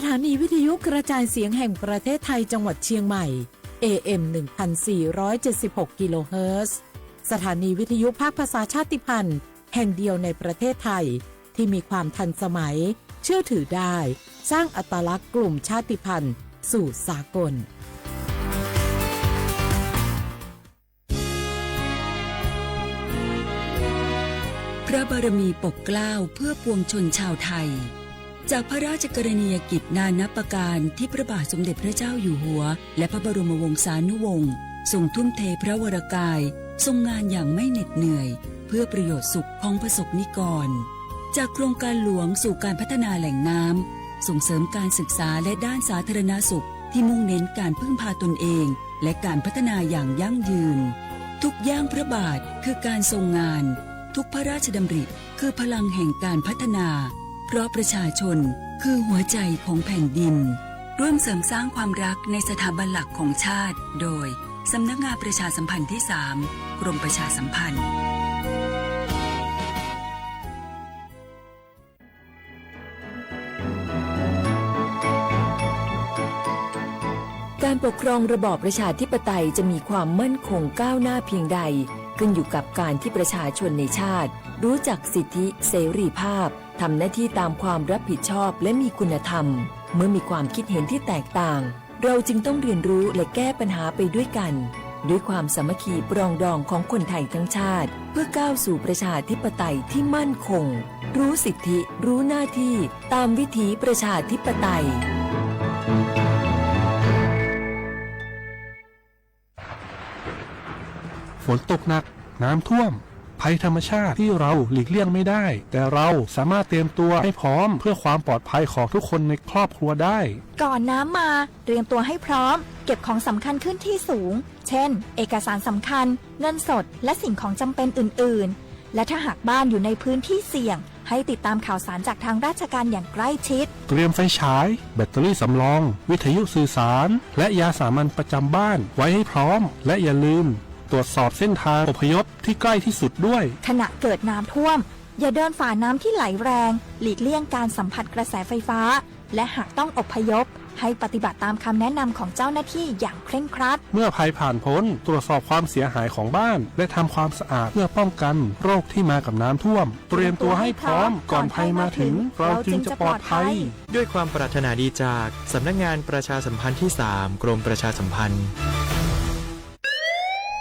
ถานีวิทยุกระจายเสียงแห่งประเทศไทยจังหวัดเชียงใหม่ AM 1476 กิโลเฮิรตซ์สถานีวิทยุภาคภาษาชาติพันธุ์แห่งเดียวในประเทศไทยที่มีความทันสมัยเชื่อถือได้สร้างอัตลักษณ์กลุ่มชาติพันธุ์สู่สากลพระบารมีปกเกล้าเพื่อปวงชนชาวไทยจากพระราชกรณียกิจนานับประการที่พระบาทสมเด็จพระเจ้าอยู่หัวและพระบรมวงศานุวงศ์ทรงทุ่มเทพระวรกายทรงงานอย่างไม่เหน็ดเหนื่อยเพื่อประโยชน์สุขของประสบนิกรจากโครงการหลวงสู่การพัฒนาแหล่งน้ำส่งเสริมการศึกษาและด้านสาธารณสุขที่มุ่งเน้นการพึ่งพาตนเองและการพัฒนาอย่างยั่งยืนทุกย่างพระบาทคือการทรงงานทุกพระราชดำริคือพลังแห่งการพัฒนาเพราะประชาชนคือหัวใจของแผ่นดินร่วมเสริมสร้างความรักในสถาบันหลักของชาติโดยสำนักงานประชาสัมพันธ์ที่ 3 กรมประชาสัมพันธ์การปกครองระบอบประชาธิปไตยจะมีความมั่นคงก้าวหน้าเพียงใดขึ้นอยู่กับการที่ประชาชนในชาติรู้จักสิทธิเสรีภาพทำหน้าที่ตามความรับผิดชอบและมีคุณธรรมเมื่อมีความคิดเห็นที่แตกต่างเราจึงต้องเรียนรู้และแก้ปัญหาไปด้วยกันด้วยความสามัคคีปรองดองของคนไทยทั้งชาติเพื่อก้าวสู่ประชาธิปไตยที่มั่นคงรู้สิทธิรู้หน้าที่ตามวิถีประชาธิปไตยฝนตกหนักน้ำท่วมภัยธรรมชาติที่เราหลีกเลี่ยงไม่ได้แต่เราสามารถเตรียมตัวให้พร้อมเพื่อความปลอดภัยของทุกคนในครอบครัวได้ก่อนน้ำมาเตรียมตัวให้พร้อมเก็บของสำคัญขึ้นที่สูงเช่นเอกสารสำคัญเงินสดและสิ่งของจำเป็นอื่นๆและถ้าหากบ้านอยู่ในพื้นที่เสี่ยงให้ติดตามข่าวสารจากทางราชการอย่างใกล้ชิดเตรียมไฟฉายแบตเตอรี่สำรองวิทยุสื่อสารและยาสามัญประจำบ้านไว้ให้พร้อมและอย่าลืมตรวจสอบเส้นทางอพยพที่ใกล้ที่สุดด้วยขณะเกิดน้ำท่วมอย่าเดินฝ่าน้ำที่ไหลแรงหลีกเลี่ยงการสัมผัสกระแสไฟฟ้าและหากต้องอพยพให้ปฏิบัติตามคำแนะนำของเจ้าหน้าที่อย่างเคร่งครัดเมื่อภัยผ่านพ้นตรวจสอบความเสียหายของบ้านและทำความสะอาดเพื่อป้องกันโรคที่มากับน้ำท่วมเตรียมตัวให้พร้อมก่อนภัยมาถึงเราจึงจะปลอดภัยด้วยความปรารถนาดีจากสำนักงานประชาสัมพันธ์ที่ 3 กรมประชาสัมพันธ์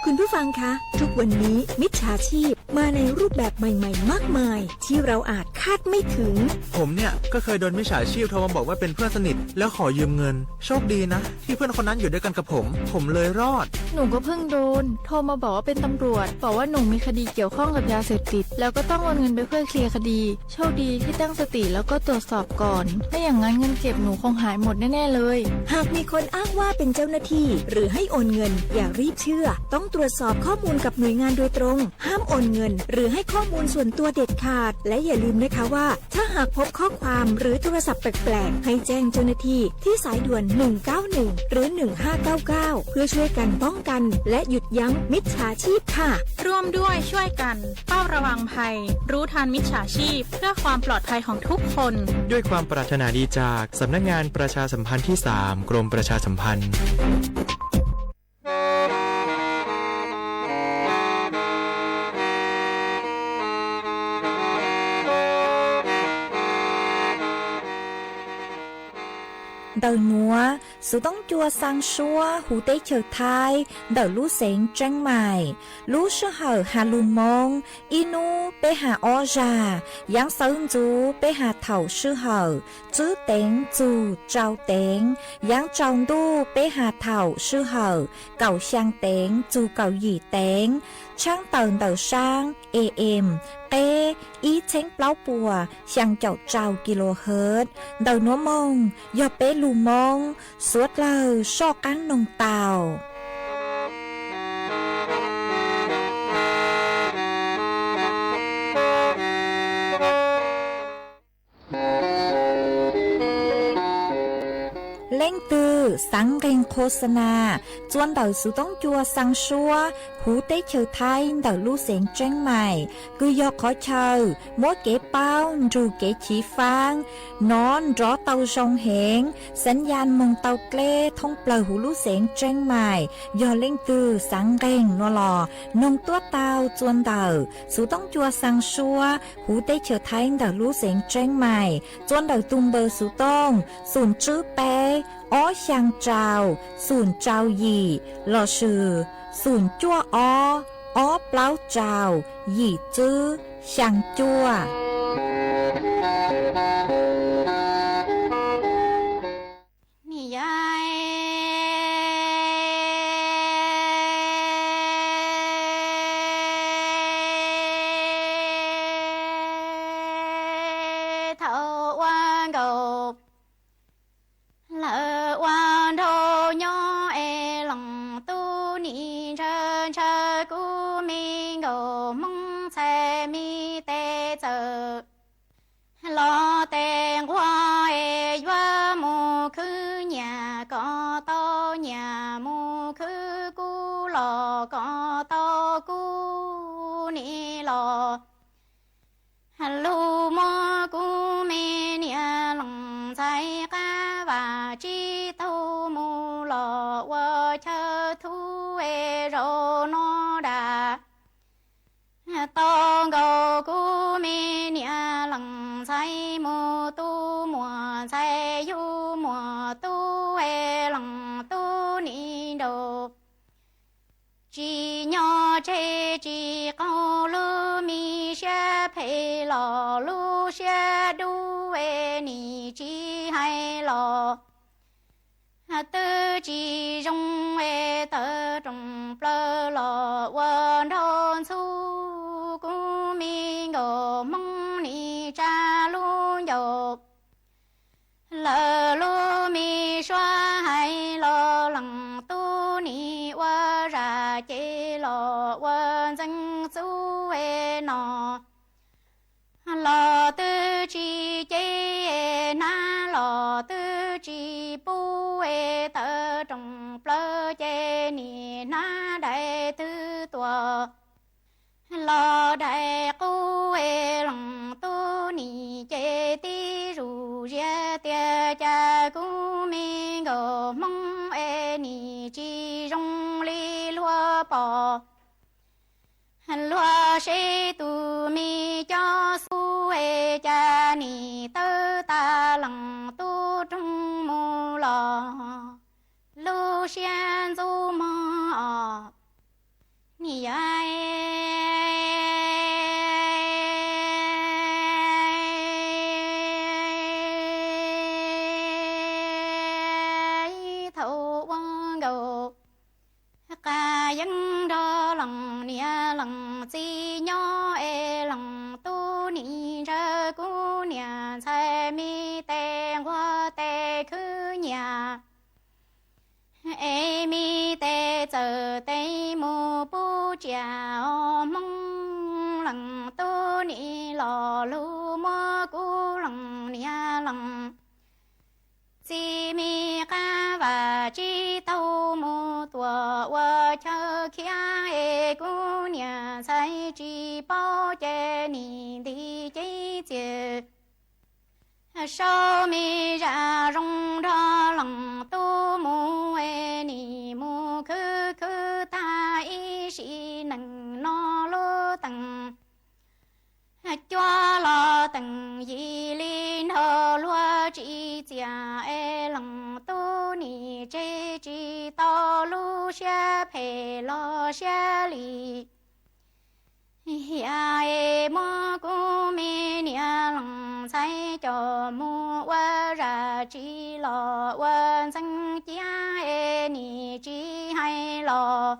คุณผู้ฟังคะทุกวันนี้มิจฉาชีพมาในรูปแบบใหม่ๆมากมายที่เราอาจคาดไม่ถึงผมเนี่ยก็เคยโดนมิจฉาชีพโทรมาบอกว่าเป็นเพื่อนสนิทแล้วขอยืมเงินโชคดีนะที่เพื่อนคนนั้นอยู่ด้วยกันกับผมเลยรอดหนูก็เพิ่งโดนโทรมาบอกว่าเป็นตำรวจบอกว่าหนูมีคดีเกี่ยวข้องกับยาเสพติดแล้วก็ต้องโอนเงินไปเพื่อเคลียร์คดีโชคดีที่ตั้งสติแล้วก็ตรวจสอบก่อนไม่อย่างนั้นเงินเก็บหนูคงหายหมดแน่ๆเลยหากมีคนอ้างว่าเป็นเจ้าหน้าที่หรือให้โอนเงินอย่ารีบเชื่อต้องตรวจสอบข้อมูลกับหน่วยงานโดยตรงห้ามโอนเงินหรือให้ข้อมูลส่วนตัวเด็ดขาดและอย่าลืมนะคะว่าถ้าหากพบข้อความหรือโทรศัพท์แปลกๆให้แจ้งเจ้าหน้าที่ที่สายด่วน191หรือ1599เพื่อช่วยกันป้องกันและหยุดยั้งมิจฉาชีพค่ะร่วมด้วยช่วยกันเฝ้าระวังภัยรู้ทันมิจฉาชีพเพื่อความปลอดภัยของทุกคนด้วยความปรารถนาดีจากสำนักงานประชาสัมพันธ์ที่ 3 กรมประชาสัมพันธ์Đầu múa, sự tống chua sang xua, hú tế chờ thai, đầu lú xén trăng mài, lú sư hở hà lù mông, inu bê hà o già, giáng sơn chú bê hà thầu sư hở, chứ tén chú trao tén, giáng tròn đu bê hà thầu sư hở, cầu sang tén chú cầu dì tén, trang tờn đầu sang, em, tê, ý chén pláu bùa, sang chậu trao kHz, đầu núa mông, do bê lù mông, suốt lờ so cán nông tàu. Lên từ สังเกงโฆษณาจวนเดาสุต้องจัวสังชัวหูเต้เชอไทยเดาลู่เสียงเจ้งใหม่คือยอขอเชอมดเก๋เป้ารูเก๋ฉีฟางนอนรอเตาชงเหงสัญญาณมงเตาเกล้ท่องเปล่าหูลู่เสียงเจ้งใหม่ยอเล่งตือสังเกงนัวหลอนงตัวเตาจวนเดาสุต้องจัวสังชัวหูเต้เชอไทยเดาลู่เสียงเจ้งใหม่จวนเดาตุมเบอร์สุต้องศูนย์จื้อเปอ้อช่างเจ้าศูนย์เจ้าหยี่หล่อชื่อศูนย์จั่วอ้อเปล่าเจ้าหยี่จื้อช่างจั่วนี่ยายเท่าวันเก่าlỡ quan thô nhỏ e lòng tu ni chân chân cú mi ngô mong xe mi tê chờ lo tên qua e qua mù khứ nhà có to nhà mù khứ cú lò có to cú ni lò lu mò cú mi nia lòng say cá và chi thu mù lò qua chờ thu e rô nó đà to gầu cú mi nia lòng say mù tu mùa say du mùa tu e lòng tu ni đồ chỉ nhỏ chế chỉ câu lu mi xe phê lò lu xe đu e ni chỉ hay lò tư chỉ rong e tơ trong plơ lò quần thôn su cú mi ngô mong ni cha lu dầu lờ lu mi xoa hay lo lằng tu ni qua ra chế lo quan dân su e nọ lo tư chi chế na lo tư chi bu e tơ trong plơ chế ni na đại tư tua lo đại cu e lòng tu ni chế ti ru ria tia cha cu mi ngô mong e ni chi rong li lúa bò lúa sẽ tu mi cho su e cha ni tơ ta lằng tu trong mù lò lu xian du mò ni ai thâu quan gầu ca dân đo lòng nia lòng chi nhỏ e lòng tu ni ra cú nhà sai mi tê hoa tê khứ nhà e mi tê chờ tê mù bu chia mong lòng tu ni lò lu mò cú lòng nia lòng chi mi ca và chi tâu mù tua wa chờ kia e cú nhà sai chi bao che ni đi chế chế sao mi ra rong ra lòng tu mù e ni mù khứ khứ ta y si nằng no lô tầng cho lo tầng yi linh hồ lúa chỉ chia e lòng tu ni chế chỉ to lu xe phê lo xe li ya e mo cu mi nia lòng say cho mu wa ra chỉ lo wa sang chia e ni chỉ hay lo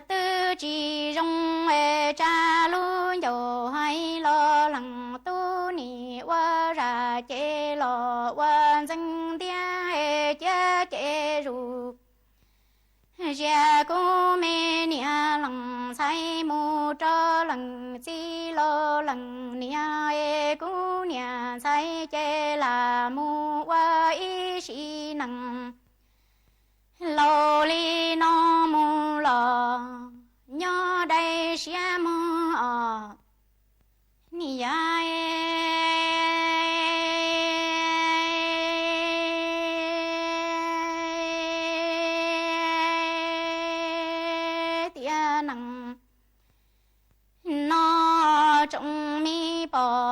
tư chỉ rong e cha lu dầu hay lo lằng tu ni wa ra chế lo wa sang tia e cha chế ru gia cô mê nia lằng say mu cho lằng chi lo lằng nia e cô nia say chế là mu wa y si nằng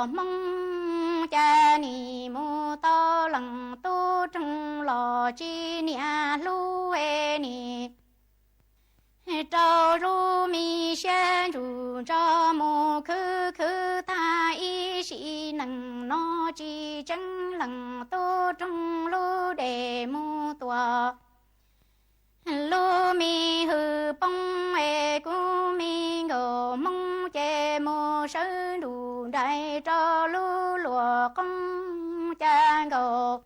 mong cha ni mu to lăng tu trong lò chi nia lu e ni trâu ru mi sen ru cho mu khứ khứ tha y sĩ năng nó chi chân lăng tu trong lu để mu tua lu mi hư bông e cu mi ngô mong che mu sơ đủ đại cho lu lùa công cha ngô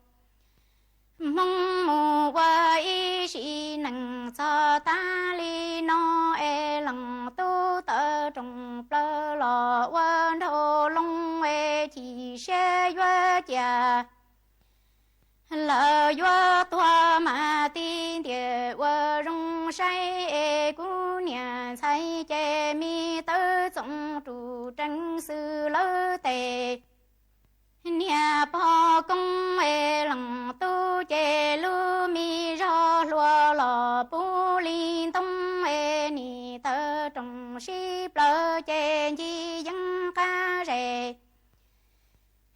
mong mù qua y sĩ năng cho ta li no e lăng tu tơ trong plơ lò quan thô long e chỉ xe doa cha lỡ doa toa mà tin địa qua rong say e cu nhà say che mi tơ trong trụ tranh sư lỡ tề nhà po công e lăng tu che lu mi ro lùa lò pu linh tông e ni tơ trong si plơ che chi dân ca rề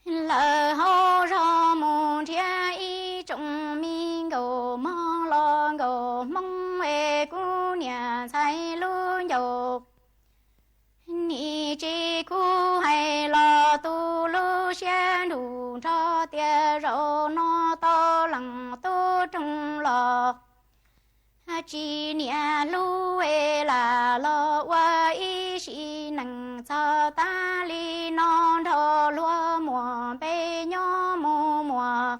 lỡ hô ro mù thia y trong mi ngô mò lo ngô mong e cu nhà say lu dầu ni chi cu hay lo tu lu xe đủ cho tia rô nó to lăng tu trong lò chi nia lu e là lo qua y sĩ năng cho ta li non thô lúa mùa bê nhó mùa mùa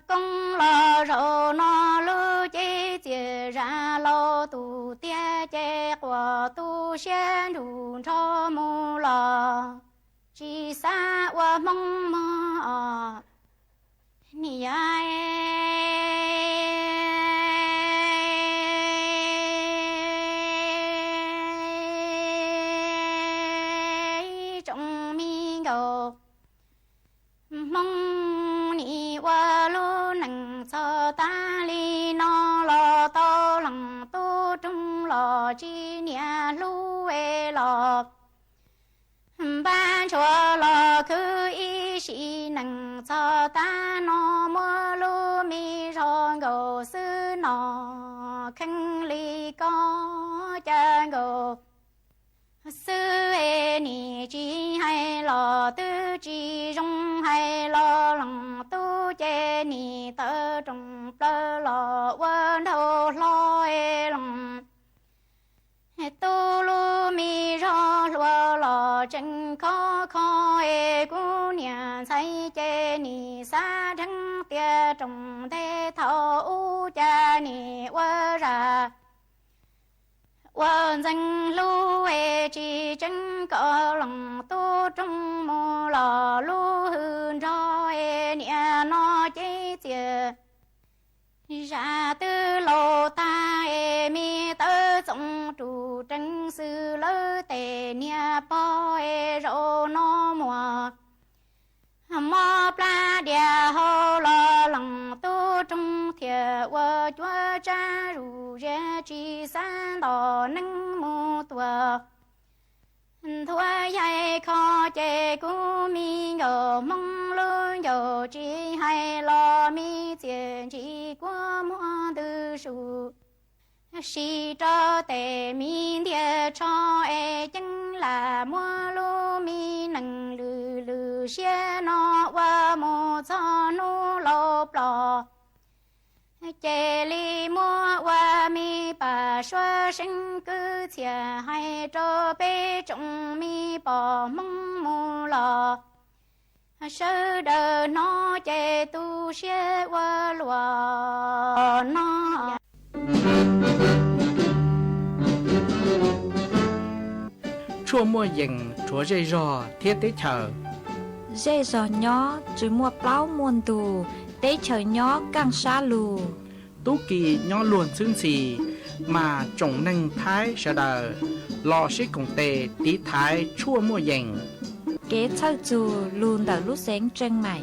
công lo rô nó lu chế chia ra lo tu tia chế qua tu xe đủ cho mù lò chỉ xa qua mong mò ni ai trong mi ngô mong ni qua lu năng cho ta li no lo to lăng tu trong lò chi nia lu e lò ban cho lò khứ y sĩ năng cho ta no mơ lu mi ro ngô sư nọ khăn li có cha ngô sư e ni chi hay lò tư chi rong hay lo lăng tu che ni tơ trong plơ lò quên thô lo e lăng tu lu mi ro lùa lò chân khó khó e cu nhà say che ni sa thăng tia trong thế thọ u cha ni qua ra quan danh lu e chi chân có lòng tu trong mù lò lu hương ro e nia nó chế chia ra tư lô ta e mi tơ trong trụ tranh sư lỡ tề nia po e rô nó mùa mò pla địa hô lo lăng tu trong thiệt qua chúa cha rù rê chi san đỏ nâng mù tua thua dây khó chê cú mi ngờ mong luôn dầu chi hay lo mi tiền chi qua mua tư su si cho tề mi địa cho e chân là mua lu mi nâng lư lư xe nó qua mô cho nu lô plò chê li mua qua mi bà xoa sinh cứ chè hay cho bê trong mi bỏ mong mù lò sơ đờ nó chê tu xe qua lùa nó chua mua dừng chúa dây rò thiết tế chờ dê giò nhó chứ mua plau muôn tù tế chờ nhó càng xa lù tú kỳ nhó luồn xương xì mà trồng nâng thái sợ đờ lò xích cùng tề tí thái chua mua dừng kế thơ dù lùn đỡ lúc sáng chân mày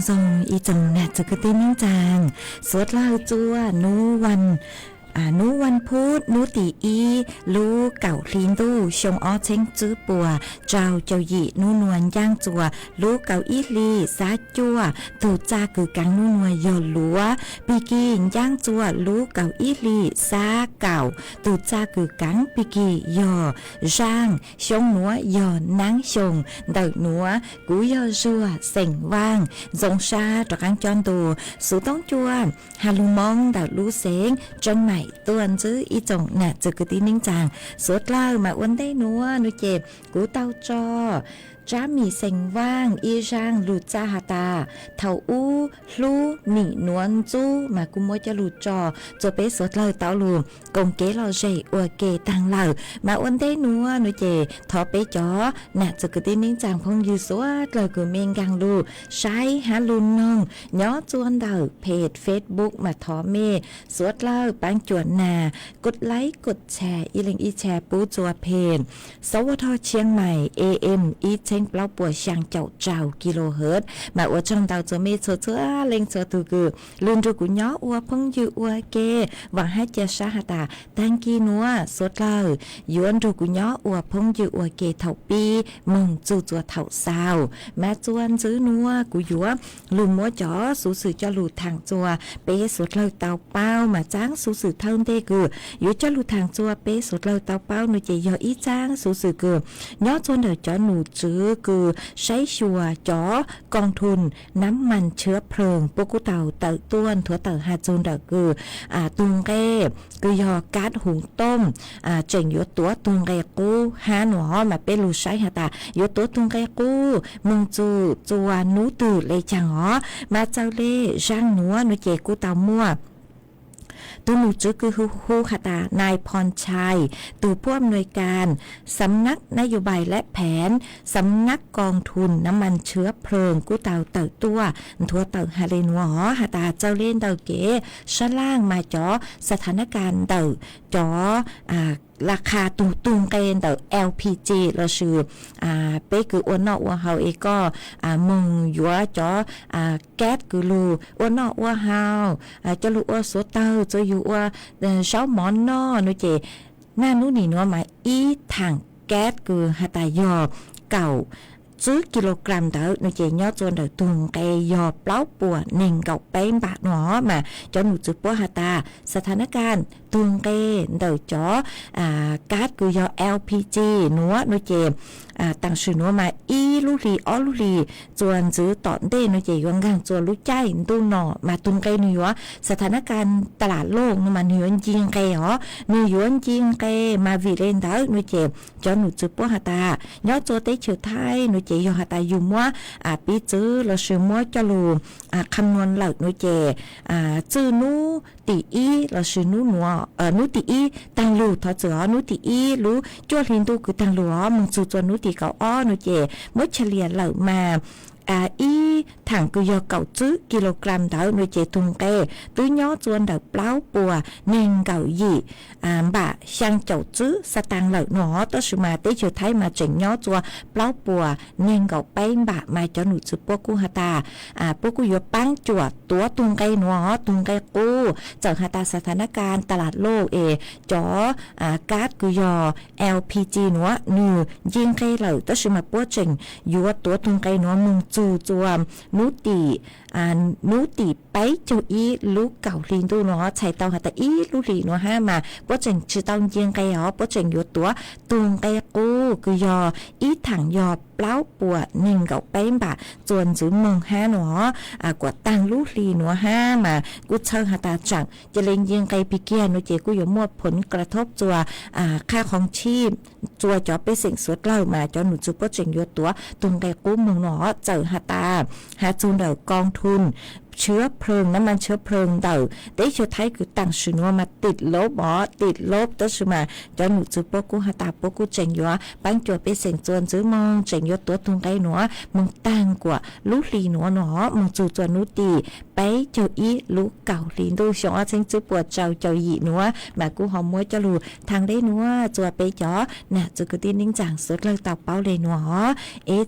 ซงอีจงน่ะจะกระติ้นนิ่งจางสวดเล่าจัวนูวันพุธนูตีอีลูเก่าคลีนตู้ชงอ้อเช้งจื้อปัวเจ้าหยีนูนวลย่างจัวลูเก่าอีลีซาจัวตูจ้าคือกังนูนวลยอลัวปีกีย่างจัวลูเก่าอีลีซาเก่าตูจ้าคือกังปีกียอร่างชงนัวยอนางชงเดินัวกูยอจัวเส็งว่างจงชาตรังจอนตูสูต้องจัวฮาลุมองดาวลูเสงจังใหม่ตัวจื้ออีจงน่ะจะกระติ้นนิ่งจางสวดเล่ามาอ้วนได้นัวนุเจ็บกูเต้าจอจ้ามีเซ็งว่างอีร่างหลุดจ้าหาตาเท่าอู้ลูหนีนวลจู้มากุมวยจะหลุดจอจะไปสดเลยเต้าลูกงเก๋เราเจอวเกตังเหล่ามาอ้วนได้นัวนุเจทอไปจอน่ะจะกระติ้นนิ่งจางพงยืสวดเลยกูเมงกังลูใช้หาลุนนองย้อจวนเดาเพจเฟซบุ๊กมาทอเมสวดเล่าปังจวนนากดไลค์กดแชร์อีลิงอีแชร์ปูจัวเพจสวทเชียงใหม่ AM อีเช้งเปล่าปัวช่างเจ้ากิโลเฮิรตซ์มาอวดจังดาวจะมีเชื่อเล็งเชื่อตัวคือลืนดูกุญย้ออวพงยือวเกหวังให้เจสาหตาตังกีนัวสดเล่ายวนดูกุญย้ออวพงยือวเกเท่าปีมึงจู่จัวเท่าสาวแม่จวนซื้อนัวกุยัวลุมมัวจ๋อสูสื่อจะหลุดทางจัวเป๊สดเลยเตาเป้ามาจ้างสูสื่อเท่าเด็กอยู่จะหลุดทางจัวเป๊สดเลยเตาเป้าหนูจะยออีจ้างสูสื่อคือย้อจวนเดี๋ยวจ๋อหนูซื้อคือใช้ชัวจ๋อกองทุนน้ำมันเชื้อเพลิงปกุเต่าเต่าต้วนถั่วเต่าหาจูนเดคือตุงเก้คือยอก๊าซหุงต้มเจ๋งยตัวตุงเกกูหาหนอมาเป็นลูใช้หาตายตัวตุงเกกูมึงจูจัวนูตื่นเลยจังอ๋อมาเจ้าเล่ร่างหนัวนูเจกูเต่ามั่วตัวหนูจื้อคือฮูคตานายพรชัยตัวผู้อำนวยการสำนักนโยบายและแผนสำนักกองทุนน้ำมันเชื้อเพลิงกู้เต่าเต่าตัวทัวเต่าฮาเลนัวหอหาตาเจ้าเล่นเต่าเก๋ชะล่างมาจ่อสถานการณ์เต่าจ่อราคาตุงเกนเต่า LPG เราชื่อเป๊กคืออ้วนนอกอ้วนเฮาเอก็มึงยัวจ่อแก๊สคือลูอ้วนนอกอ้วนเฮาจะลูอ้วนโซเต้าจะอยู่อ้วนเช้าหมอนนอนุเจหน้านู้นนี่นัวมาอีถังแก๊สคือหาตายอเก่าซื้อกิโลกรัมเต๋อหนูเจยอดจนเต๋อตุงเกยอเปล่าปัวหนึ่งเก่าเป็นบาทหนอมาจนหนูจื้อปัวหาตาสถานการณ์ตุงเกเต๋อจ๋อก๊าซคือยอ LPG หนัวหนูเจต่างชื่อหนัวมาอีลูลีออลูลีจวนจื้อตอนเต้หนูเจยงกังจวนรู้ใจตุงหนอมาตุงเกหนูวะสถานการณ์ตลาดโลกมันหยวนจิงเกหรอหนูหยวนจิงเกมาวิเลนเต๋อหนูเจจนหนูจื้อปัวหาตายอดโจเตเฉยไทยหนูเจยอหาตาอยู่มัวปีจื้อเราชื่อมัวจะลูคำนวณเหล่าหนูเจจื้อนูตีอีเราชื่อนูหนัวนูตีอีตังลูทอจื้อนูตีอีรู้จ้วลินตูคือตังลูมึงจู่จวนนูตีเก่าอ้อหนูเจมัวเฉลี่ยเหล่ามาอีถังกุยอเก่าจื้อกิโลกรัมเดาหนูเจตุงเกตื้อยอจวนเดาเปล่าปัวเน่งเก่าหยี่บะช่างเจ้าจื้อสตางเหล่าหนอตัวสุมาเตเฉยไทยมาเจ๋งยอจัวเปล่าปัวเน่งเก่าไปบะมาเจ้าหนูจื้อปัวกูหาตาปัวกูยอปังจวดตัวตุงเกหนอตุงเกกูจากหาตาสถานการณ์ตลาดโลกจ๋อก๊าซกุยอ LPG หนอหนูยิงเกเหล่าตัวสุมาปัวเจ๋งยัวตัวตุงเกหนอมึงจู่จวมนูตีไปเจ้าอีลูกเก่าลินดูเนาะใช้เตาหาตาอีลูลีเนาะห้ามาป้อเจงชื่อเตาเยียงไกอ๋อป้อเจงอยู่ตัวตุงไกกูคือยออีถังยอเปล่าปัวหนึ่งเก่าไปบะจวนจื้อมึงห้าเนาะกว่าตังลูลีเนาะห้ามากูเชิงหาตาจังจะเล็งเยียงไกปีเกียนเนาะเจกูอยู่มั่วผลกระทบจัวค่าของชีพจัวจ่อไปเสียงสวดเล่ามาจอหนูจื้อป้อเจงอยู่ตัวตุงไกกูมึงเนาะเจอหาตาหาจูนเดากองทุนเชื้อเพลิงน้ำมันเชื้อเพลิงเต่าแต่เชื้อไทยคือต่างชื่อว่ามาติดลบติดลบตัวชื่อมาจนหนูจื้อปกูหาตาปกูเจงยัวปังจวบไปเสียงจวนจื้อมองเจงยัวตัวตรงไกหนัวมึงต่างกว่าลูกลีหนัวหนอมึงจู่จวนนูตีไปเจ้าอีลูกเก่าลีดูชงอาเชงจื้อปวดเจ้าหยีหนัวแบบกูหอมมวยจะรู้ทางได้หนัวจวบไปจ่อน่ะจื้อกูตีนิ่งจังสุดเลยตับเป้าเลยหนัว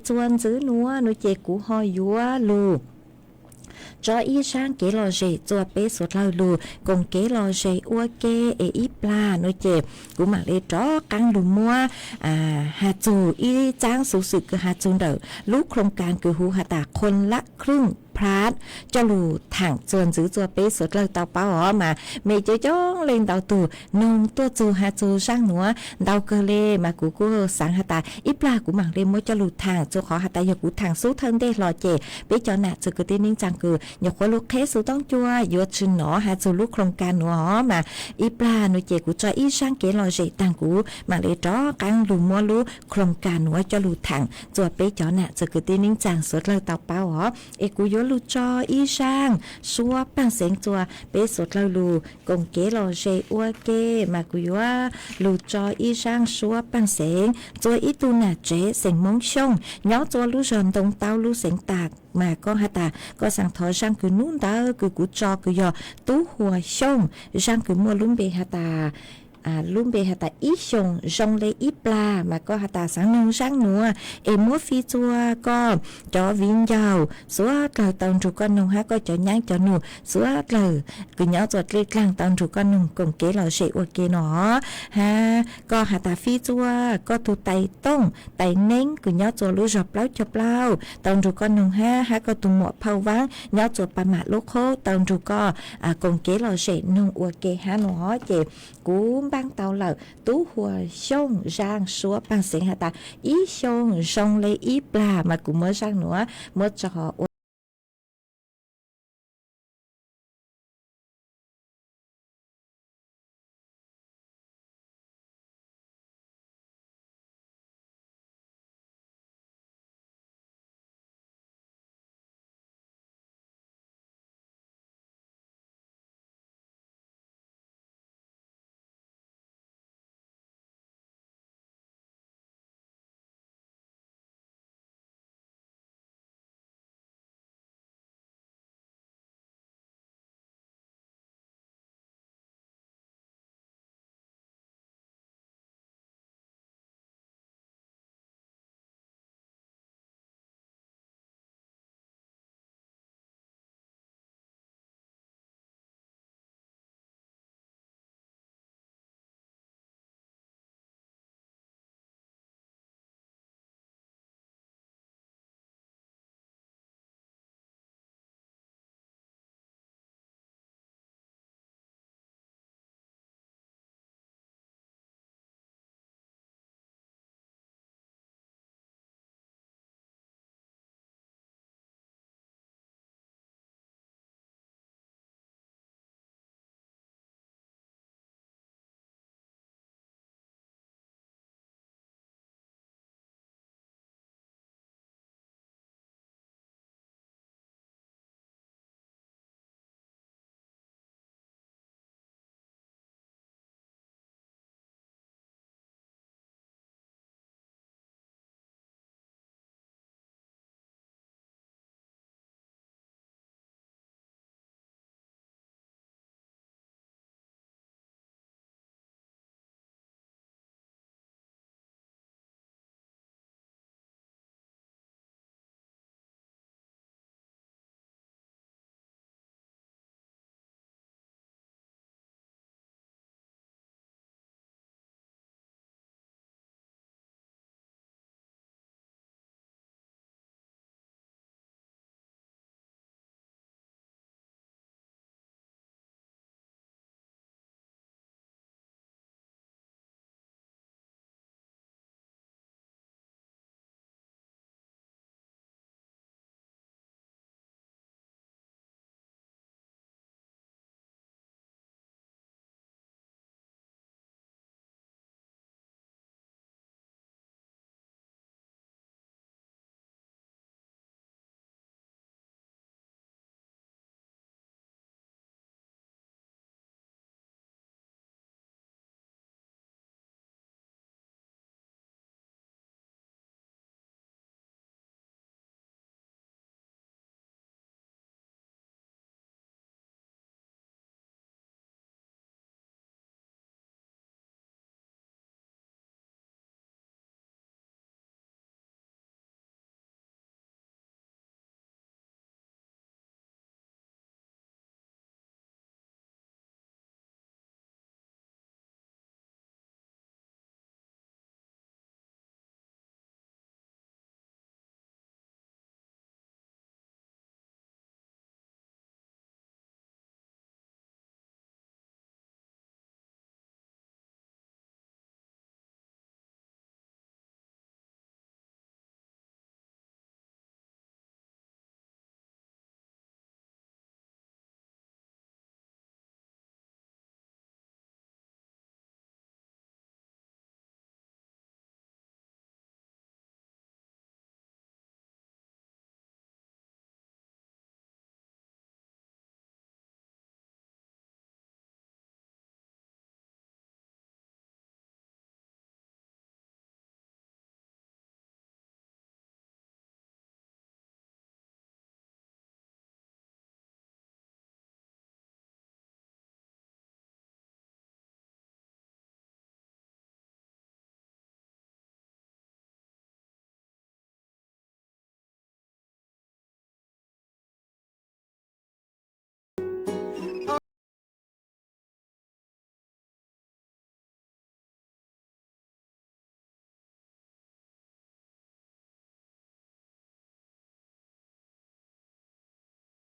จวนจื้อหนัวหนูเจกูหอยัวลู cho y sang kế lò dễ cho bé sốt lao lù cùng kế lò dễ ua kê e ít pla nói chè cú mặc lê chó căng lù mua hạt dù y trangสูสึกคือหาจูนเดอลูกโครงการคือหูหาตาคนละครึ่งพลาดจะรูถังจวนซื้อตัวเป๊ะสุดเลยเตาเป้าอ๋อมาเมย์จะจ้องเล่นเตาตู่นงตัวจูหาจูสร้างหนัวเตาเกเล่มากูสังหาตาอีปลากูหมังเล่มจะรูถังจูขอหาตาอย่ากูถังสู้เทิงได้รอเจเป๊ะจอหน้าจูกตีนิ่งจังคืออย่าควาลูกเคสู้ต้องจัวยอดชินหนอหาจูลูกโครงการหนัวอ๋อมาอีปลาหนูเจกูจออีช่างเกลอเจต่างกูมาเลยจ้อกังรูมัวลูโครงการหนัวจะรูถังจัวเป๊ะจอหน้าจูกตีนิ่งจังสุดเลยเตาเป้าอ๋อเอกูยลูจออีช่างชัวปังเสียงจัวเปสดเราลูกงเกลอเจอัวเกมากุยว่าลูจออีช่างชัวปังเสียงจัวอีตูน่ะเจเสียงมงชงย้อจัวลูจอนตรงเต้าลูเสียงตากมาก็ฮาตาก็สั่งทอช่างคือนู่นเด้อคือกูจอคือยอตู้หัวชงช่างคือมัวลุ่มเบฮาตาลุ่มเบหาตาอีชงจงเลยอีปลามาก็หาตาสังนงช่างหนัวมัวฟีจัวก็จอวินยาวสัวเกลตอนจุกันนงฮะก็จะย่างจอหนูสัวเลยคือเนาะจดเล็กลางตอนจุกันนงกงเกลอเชอวเกเนาะฮะก็หาตาฟีจัวก็ตูไตต้งไตเน้งคือเนาะจดรู้จับเล่าจับเล่าตอนจุกันนงฮะก็ตุหมวเผาวังเนาะจดประมาทโลกโคตอนจุก็กงเกลอเชนงอวเกฮะเนาะเจ็บกูbang tàu lợ tú hùa sông rang súa bằng sinh hạt ta ý sông sông lấy ý pla mà cũng mới sang nữa mới cho họ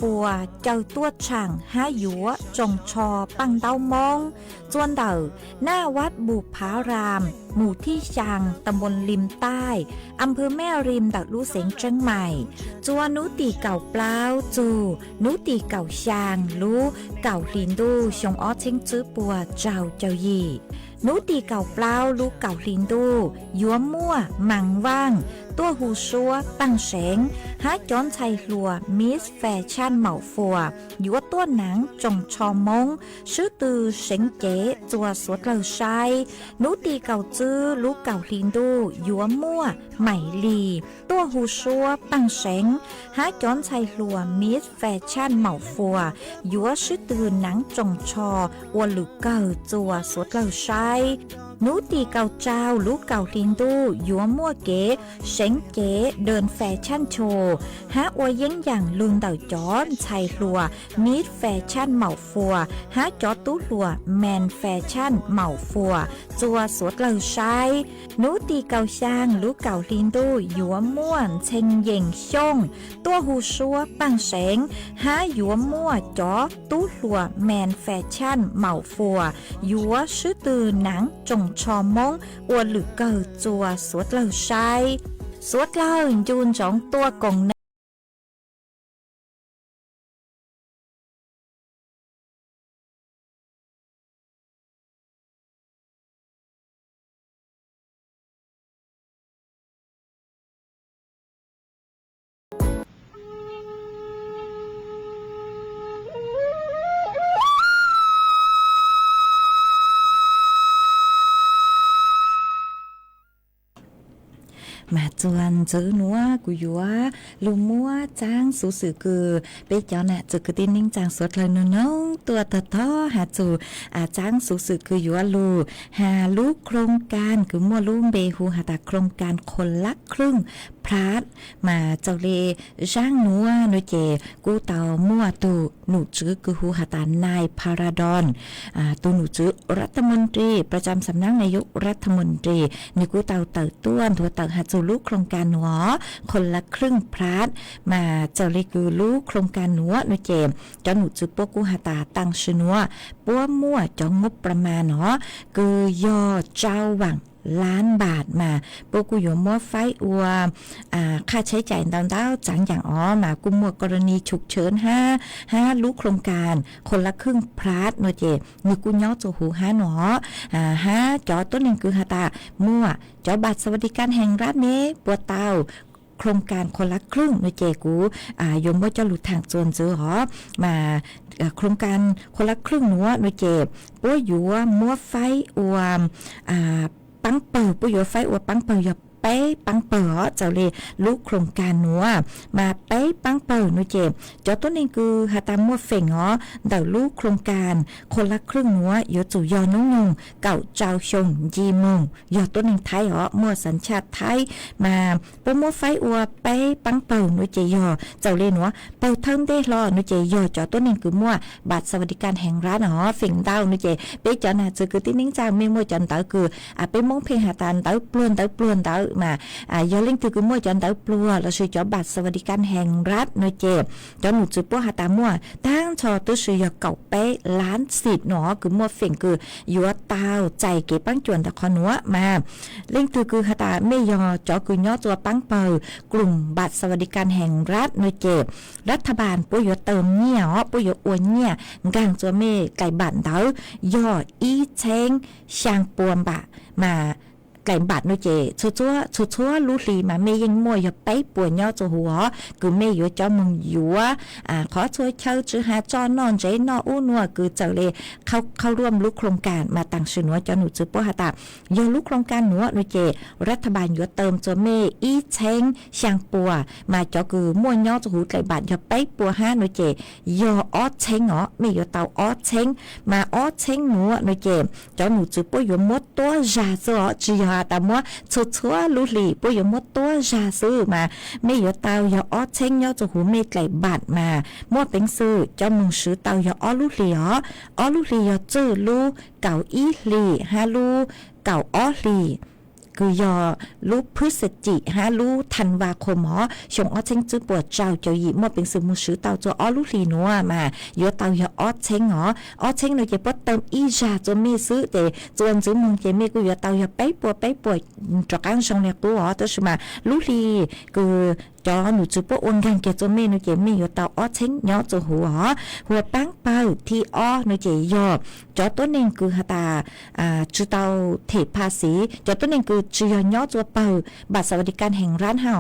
ปัวเจ้าตัวช่างหาหยัวจงชอปังเต้ามองจวนเดาหน้าวัดบุพาราม หมู่ที่ชางตำบลริมใต้อำเภอแม่ริมดักลู่เสงเชียงใหม่จวนนุตีเก่าเปล่าจูนุตีเก่าชางรู้เก่าลินดูชงอ้อเชิงจื้อปัวเจ้ายีนุตีเก่าเปล่าลูกเก่าลินดูยัวมั่วหมังว่างตัวหูชัวตั้งแสงหาจอนชัยลัวมิสแฟชั่นเหมาฟัวยัวตัวหนังจงชอมงชื่อตือเสงเจ๋จัวสวดเลอชัยนุตีเก่าจื้อลูกเก่าลินดูยัวมั่วใหม่ลีตัวหูชัวตั้งแสงหาจอนชัยลัวมิสแฟชั่นเหมาฟัวยัวชื่อตือหนังจงชอวัวหลุกเก่าจัวสวดเลอชัยนูตีเก่าเจ้าลูกเก่าลินดูยัวมั่วเก๋เสงเก๋เดินแฟชั่นโชว์หาอวยเย้งอย่างลุงเต่าจอนชัยลัวมิดแฟชั่นเหมาฟัวหาจอตู้ลัวแมนแฟชั่นเหมาฟัวจัวสวดเลอชัยนูตีเก่าช่างลูกเก่าลินดูยัวม่วนเชงเย่งช่งตัวหูชัวปังแสงหายัวมั่วจอตู้ลัวแมนแฟชั่นเหมาฟัวยัวชื่อตือหนังจงชอมงอวดหรือเกิดจัวสวดเลอชัยสวดเลอยูนจองตัวกงมาจวนเจอหนัวกูยัวลุงมัวจ้างสูสือคือเป๊กเจ้าน่ะจะคือติ้นนิ่งจ้างสวดเลยน้องตัวตะท้อหาจูจ้างสูสือคือยัวลูหาลูกโครงการคือมัวลุงเบฮูหาตาโครงการคนละครึ่งพลาดมาเจ้าเลจ้างหนัวหนูเจกูเตามัวตูหนูจื้อคือฮูหาตานายพาราดอนตูหนูจื้อรัฐมนตรีประจำสำนักนายกรัฐมนตรีนี่กูเตาเติร์ต้วนทัวเติร์หาจูลูกโครงการหนัวคนละครึ่งพลาดมาเจ้าเลคือลูกโครงการหนัวหนูเจเจ้าหนูจื้อพวกกูหาตาตั้งชื่อหนัวปัวมั่วจองงบประมาณเนาะคือยอเจ้าหวังล้านบาทมาพวกกูอยู่มัวไฟอัวค่าใช้จ่ายดาวจังอย่างมากูมัวกรณีฉุกเฉินห้าลูกโครงการคนละครึ่งพลาดโนเจมีกูย่อจูหูห้าหนอห้าจอต้นหนึ่งคือหาตามั่วจอบัตรสวัสดิการแห่งรัฐนี้ปัวเตาโครงการคนละครึ่งโนเจกูยมว่าจะหลุดทางจวนซื้อมาโครงการคนละครึ่งหนัวโนเจปัวอยู่มัวไฟอัวปังเปิดปุยไฟอวดปังเปิดเป๊ปังเปิดเจ้าเลยลูกโครงการหนัวมาเป๊ปังเปิดนูเจ็บเจ้าต้นเองคือหาตามมัวเฟ่งเดาลูกโครงการคนละครึ่งหนัวยอจู่ยอนุ่งเก่าเจ้าชงจีมงยอต้นเองไทยมัวสัญชาติไทยมาปมัวไฟอวดเป๊ปังเปิดนูเจยอเจ้าเลยหนัวเปิดเทิงได้รอนูเจยอเจ้าต้นเองคือมัวบัตรสวัสดิการแห่งรัฐเฟ่งดาวนูเจเป๊เจ้าน่ะจะคือที่นิ่งจางไม่มัวจันเตอคือไปมองเพลงหาตานเตอปล้วนเตมายอลิงตือคือมั่วจอนเตาปลัวเราช่วยจอบัตรสวัสดิการแห่งรัฐน้อยเจ็บจอนหนูจือปัวหาตามั่วตั้งชอตัวช่วยเก่าเป๊ะล้านสิทธิ์หนอคือมั่วเฟ่งคือยัวเตาใจเก็บปังจวนตะคอนัวมาเล่งตือคือหาตาไม่ยอจอคือย่อตัวปังเปิลกลุ่มบัตรสวัสดิการแห่งรัฐน้อยเจ็บรัฐบาลปัวยัวเติมเนี่ยปัวยัวอวนเนี่ยกางจัวเมไก่บัตรเตายออีเชงช่างปวมบะมาไก่บาดนู่เจชัวลูลีมาเมยังมัวอย่าไปป่วยย่อตัวหัวคือเมอยู่จอมึงอยู่ขอช่วยเช่าจื้อหาจอนอนเจนออู้นัวคือเจ้าเลยเข้าร่วมลูกโครงการมาตั้งชื่อหนัวจอหนูจื้อปัวหาตาอย่าลูกโครงการหนัวนู่เจรัฐบาลอยู่เติมตัวเมอีเชงช่างปัวมาจอคือมัวย่อตัวหูไก่บาดอย่าไปปัวห้านู่เจย่อออเชงเมอยู่เตาออเชงมาออเชงหนัวนู่เจจอหนูจื้อปัวอยู่มดตัวจาซอจีแต่มัวชัวลูลีปุยมดตัวจาซื้อมาไม่ยอเตายออเช่งยอจะหูไม่ไก่บาดมามัวเป็นซื้อจอมึงซื้อเตายอลูลีอลูลียอจื้อลูเก่าอีลีฮาลูเก่าออลี คือยอลูกพฤศจิฮะลูกธันวาคมอ๋อชงอ้อเชงจื้อปวดเจ้าเจ้าหยีมั่วเป็นสื่อมือซื้อเตาตัวอ้อลูกลีนัวมาอยู่เตายออ้อเชงอ๋อเชงหนูจะปดเติมอีจาจนไม่ซื้อแต่จวนซื้อมึงจะไม่กูอยู่เตายอไปปวดจกังชงเนี่ยกูอ๋อตัวสมาลูกลีคือจอหนูจื้อปวดอ้วนกันเกจนไม่หนูจะไม่อยู่เตาอ้อเชงย่อตัวหัวปังเป้าที่อ้อหนูจะยอจอตัวหนึ่งคือฮาตาจื้อเตาเทภาษีจอตัวหนึ่งคือจื้อย่อตัวเป้าบัตรสวัสดิการแห่งรัฐฮะ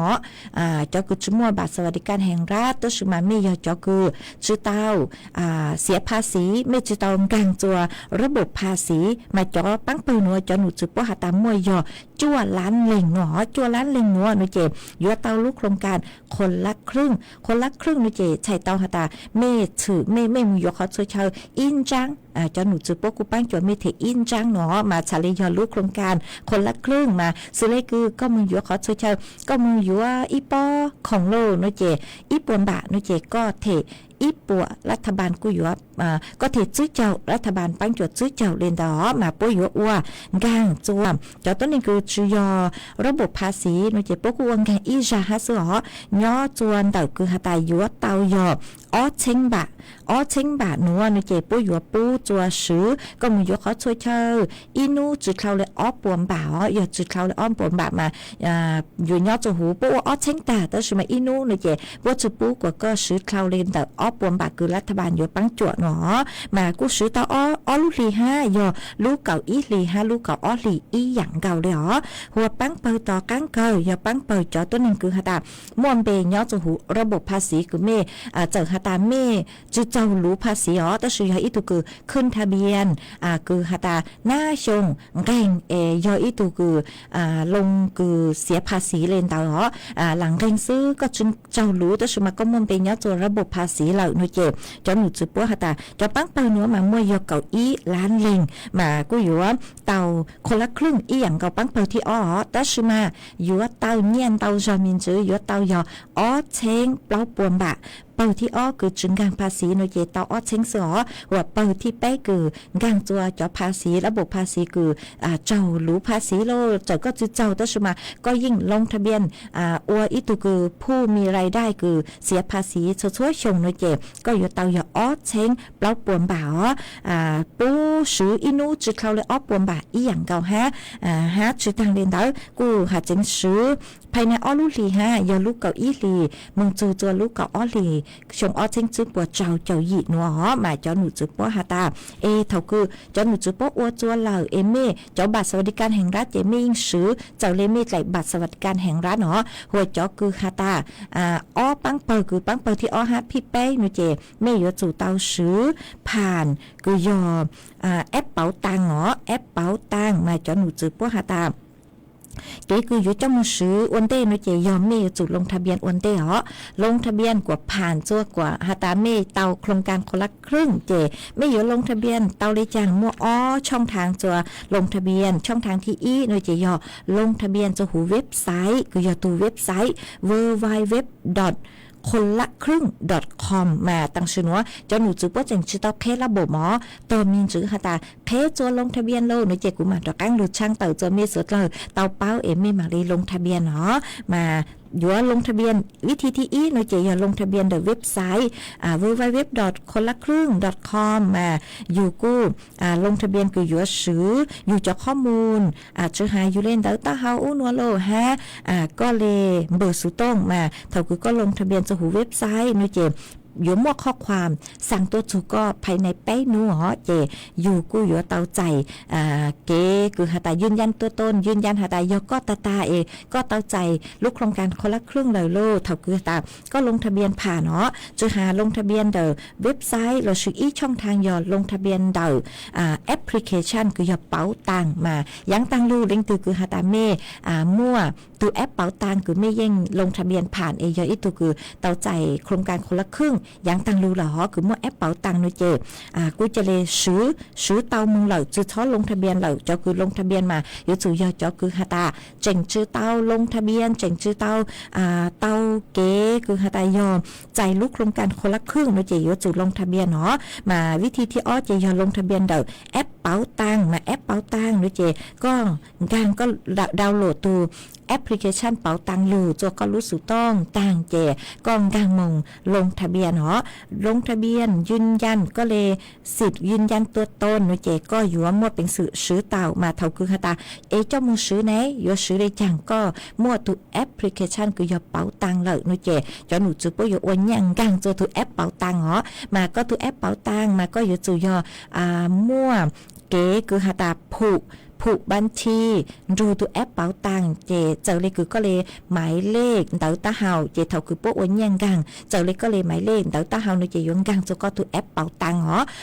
จอคือจื้อมัวบัตรสวัสดิการแห่งรัฐตัวสมาไม่ยอจอคือจื้อเตาเสียภาษีไม่จื้อเตากลางตัวระบบภาษีมาจอปังเป้าหนูจอหนูจื้อปวดฮาตามวยยอจั่วล้านเล่งหนอจั่วล้านเล่งหนูหนูเจ็บยัวเตาลูกโครงการคนละครึ่งหนูเจ็บใช้เตาฮาตาไม่ถือไม่มียอเขาช่วยเชาอินจังจอหนูจื้อปวกูปังจอไม่เทอินจังหนอมาชาลียอลูกโครงการคนละครึ่งมาสุเลคือก็มึงยัวเขาช่วยเชาก็มึงยัวอีปอของโลหนูเจ็บอีปวนบะหนูเจ็บก็เทอีปัวรัฐบาลกูอยู่ก็เทซื้อเจ้ารัฐบาลปังจวดซื้อเจ้าเรียนดอมาปุยอัวกางจวมเจ้าต้นนี้คือจือยอระบบภาษีหนูเจ็บปกูวังแกอีจาฮัสอ๋อย่อจวนเต่าคือหาตายยัวเตายออ้อเชงบะหนูหนูเจ็บปุยยัวปูจัวซื้อก็มียัวเขาช่วยเชออีนูจืดเขาเลยอ้อปวมบ่าอย่าจืดเขาเลยอ้อมปวมบ่ามาอยู่ย่อจหูปูอ้อเชงแต่แต่สมัยอีนูหนูเจ็บว่าจืดปูกว่าก็ซื้อเขาเรียนแต่อ้อปวมบาคือรัฐบาลอยู่ปังจวดหนอมากูซื้อตาอ้อลูกลีห้ายอลูกเก่าอีลีห้าลูกเก่าอ้อลีอีหยังเก่าเลยอ๋อหัวปังเปิดต่อกังเกยอย่าปังเปิดจอตัวหนึ่งคือฮาตามวนเบยย่อจหูระบบภาษีคือเมเจอฮาตาเมจื้อเจ้ารู้ภาษีอ๋อแต่ซื้ออีตุคือขึ้นทะเบียนคือฮาตาหน้าชงแกงยออีตุคือลงคือเสียภาษีเลนตาอ๋อหลังแกงซื้อก็จึงเจ้ารู้แต่สมัยก็มวนเบยย่อจระบบภาษีเหล่าหนูเจ็บจอหนูจื้อปัวฮาตาจอปังเปิดเนื้อมามวยยอเก่าอีล้านลิงมากูอยู่ว่าเตาคนละครึ่งอีหยังเก่าปังเปิดที่อ้อแต่สมาอยู่ว่าเตาเนียนเตาจอมินจื้ออยู่เตายออ้อเชงเปล่าปวนบะเปิดที่อ้อคือจึงการภาษีหนูเจเตาอ้อเชงเสือหัวเปิดที่เป้คือการจัวจอภาษีระบบภาษีคือเจ้ารู้ภาษีโลเจ้าก็จื้อเจ้าแต่สมาก็ยิ่งลงทะเบียนอัวอีตุคือผู้มีรายได้คือเสียภาษีช่วยชงหนูเจก็อยู่เตายออ้อเชงเปล่าปวนบ่าปูซื้ออินูจื้อเขาเลยอ้อปวนบ่าอีหยังเก่าฮะจื้อทางเรียนเตากูหาจึงซื้อภายในอ้อลูกลีฮะยาลูกเก่าอีลีมึงจูตัวลูกเก่าอ้อลีชงอ้อเชงจื้อปัวเจ้าหยีนัวมาเจ้าหนูจื้อปัวฮาตาเท่าคือเจ้าหนูจื้อปัวอัวจัวเหล่าเม่เจ้าบัตรสวัสดิการแห่งรัฐเจไม่ยิ่งซื้อเจ้าเลเม่ไหลบัตรสวัสดิการแห่งรัฐหัวเจ้าคือฮาตาอ้อปังเปิดคือปังเปิดที่อ้อฮะพี่เป้หนูเจไม่อยู่จู่เตาซื้อผ่านคือยอแอปเป๋าตังแอปเป๋าตังมาเจ้าหนูจื้อปัวฮาตาเก๋คืออยู่เจ้ามือซื้ออ้วนเต้หนูเจยอมเมย์จุดลงทะเบียนอ้วนเต้ลงทะเบียนกว่าผ่านจั่วกว่าฮาตาเมย์เตาโครงการคนละครึ่งเจไม่อยู่ลงทะเบียนเตาเลยจางมัวช่องทางจั่วลงทะเบียนช่องทางที่อีหนูเจยอลงทะเบียนจั่วหูเว็บไซต์คือยอตูเว็บไซต์ www. คนละครึ่ง .com มาตั้งชื่อว่าเจ้าหนูจื้อป้อจังชื่อเตาเพระบบตัวมีจื้อฮาตาเพจัวลงทะเบียนโลหนูเจกูมาดอกกังหลุดช่างเต่าจัวมีสุดเลยเตาเป้าไม่มาเลยลงทะเบียนมาอยู่ลงทะเบียนวิธีที่อีหนูเจอย่าลงทะเบียนเดเว็บไซต์www. คนละครึ่ง .com มาอยู่กู้ลงทะเบียนคืออยู่ซื้ออยู่จากข้อมูลจะหาอยู่เล่นเดต้าเฮานัวโลฮะก็เลยเบอร์สุต้องมาเท่าคือก็ลงทะเบียนจะหูเว็บไซต์หนูเจอยู่มั่วข้อความสั่งตัวจูก็ภายในแป้นูเจอยู่กูอยู่เตาใจเก๋คือหาตายืนยันตัวตนยืนยันหาตายก็ตาก็เตาใจลูกโครงการคนละครึ่งเลยโลเท่าคือตาก็ลงทะเบียนผ่านจะหาลงทะเบียนเดอเว็บไซต์เราชื่ออีช่องทางยอดลงทะเบียนเดอแอปพลิเคชันคือยอเป๋าตังมายังตังลูลิงตือคือหาตาเม่มั่วตัวแอปเป๋าตังคือไม่ยิ่งลงทะเบียนผ่านยออีตัวคือเตาใจโครงการคนละครึ่งยังตังรูหรอคือมั่วแอปเป๋าตังโนเจกูจะเลยซื้อเตามึงเหล่าจื้อท้อลงทะเบียนเหล่าเจ้าคือลงทะเบียนมาอยู่จู่ยอเจ้าคือฮาตาเจ๋งจื้อเตาลงทะเบียนเจ๋งจื้อเตาเตาเก๋คือฮาตายอมใจลูกโครงการคนละครึ่งโนเจอยู่จู่ลงทะเบียนมาวิธีที่อ้อเจยอลงทะเบียนเดาแอปเป๋าตังมาแอปเป๋าตัง ด้วยเจก็การก็ดาวน์โหลดตัวแอปพลิเคชันเป๋าตังลูจัวก็รู้สึกต้องต่างเจกองกลางมงลงทะเบียนลงทะเบียนยืนยันก็เลยสิทธิ์ยืนยันตัวตนด้วยเจก็อยู่ว่ามั่วเป็นสื่อซื้อเต่ามาเท่าคือตาเจ้ามือซื้อไหนอยู่ซื้อได้จังก็มั่วตัวแอปพลิเคชันคืออยู่เป๋าตังเลยด้วยเจจหนูจะปุ๊ยอยู่อ้วนยังกังตัวแอปเป๋าตังมาก็ตัวแอปเป๋าตังมาก็อยู่จู่ยมั่วเก๋คือตาผูกบัญชีดูตัวแอปเป๋าตังเจเจอเลยคือก็เลยหมายเลขเต๋าตาเฮาเจเท่าคือพวกวันยังกังเจอเลยก็เลยหมายเลขเต๋าตาเฮาในเจยงกังจะก็ตัวแอปเป๋าตัง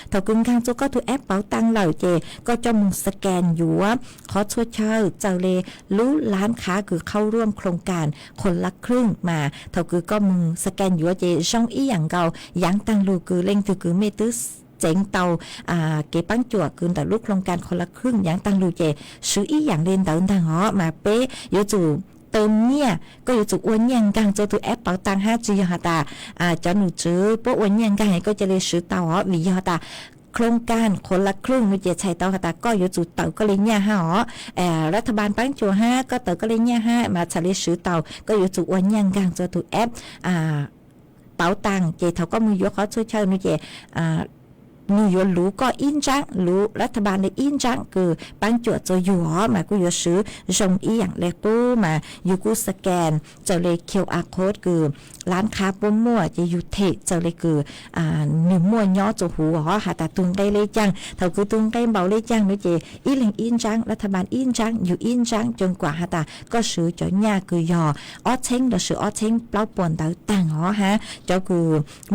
เท่ากึ่งกังจะก็ตัวแอปเป๋าตังเหล่าเจก็จะมึงสแกนอยู่ว่าขอช่วยเช่าเจอเลยรู้ร้านค้าคือเข้าร่วมโครงการคนละครึ่งมาเท่าคือก็มึงสแกนอยู่ว่าเจช่องอีอย่างเก่ายังตังลูคือเล่งคือไม่ตื้อเจ๋งเตาเก็บปั้งจั่วคืนแต่ลูกโครงการคนละครึ่งอย่างตังลูเจซื้ออีอย่างเล่นเติมทางมาเป๊ะอยู่จู่เติมเนี่ยก็อยู่จู่อ้วนยังกังเจอตัวแอปเป๋าตัง 5G ฮะตาจะหนูซื้อพวกอ้วนยังกังก็จะเลยซื้อเตาวิยฮะตาโครงการคนละครึ่งวิจัยใช้เตาฮะตาก็อยู่จู่เตาก็เลยเนี่ยรัฐบาลปั้งจั่ว5ก็เตาก็เลยเนี่ย5มาเฉลี่ยซื้อเตาก็อยู่จู่อ้วนยังกังเจอตัวแอปเป๋าตังเจเขาก็มือยกเขาช่วยเช่านี่เจนูยรู้ก็อินจังรู้รัฐบาลในอินจังคือปังจวดจะอยู่มากูอยู่ซื้อส่งอีอย่างเล็กตู้มาอยู่กูสแกนจะเลย QR code คือร้านค้าปุ่มมั่วจะอยู่เทจะเลยคือหนึ่งมั่วย่อจะหูหาแต่ตุงได้เลยจังเท่าคือตุงได้เบาเลยจังนี่เจอีหลิงอินจังรัฐบาลอินจังอยู่อินจังจนกว่าหาแต่ก็ซื้อจนยาคือยอเช้งเดี๋ยวซื้ออเช้งเปล่าป่วนเต่าต่างฮะเจ้าคือ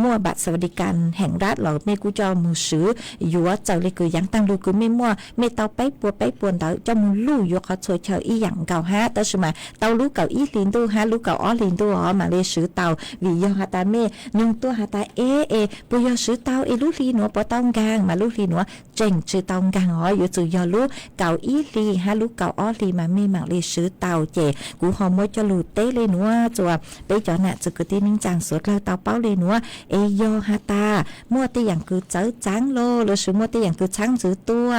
มั่วบัตรสวัสดิการแห่งรัฐเหล่าเมกูจอมือซื้ออยู่ว่าเจ้าเลยคือยังตั้งลูกคือไม่มั่วไม่เตาไปปวนเตาเจ้ามือลู่อยู่เขาช่วยเชยอีอย่างเก่าฮะแต่สมัยเตาลูกเก่าอีลินตู้ฮะลูกเก่าอ้อลินตู้มาเลยซื้อเตาวิยฮาตาเมนุ่งตัวฮาตาปุยซื้อเตาลูกลีหนัวปอต้องกางมาลูกลีหนัวเจ๋งซื้อเตากางอยู่จู่ยอลูกเก่าอีลีฮะลูกเก่าอ้อลีมาไม่มาเลยซื้อเตาเจกูหอมมวยจะลูเต้เลยหนัวจัวไปจอน่ะจะกตีนิ่งจางสดแล้วเตาเป้าเลยหนัวยอฮาตามั่วตีอย่างคือเจ้าจังโลหรือซื้อมั่วตีอย่างคือช้างซื้อตัว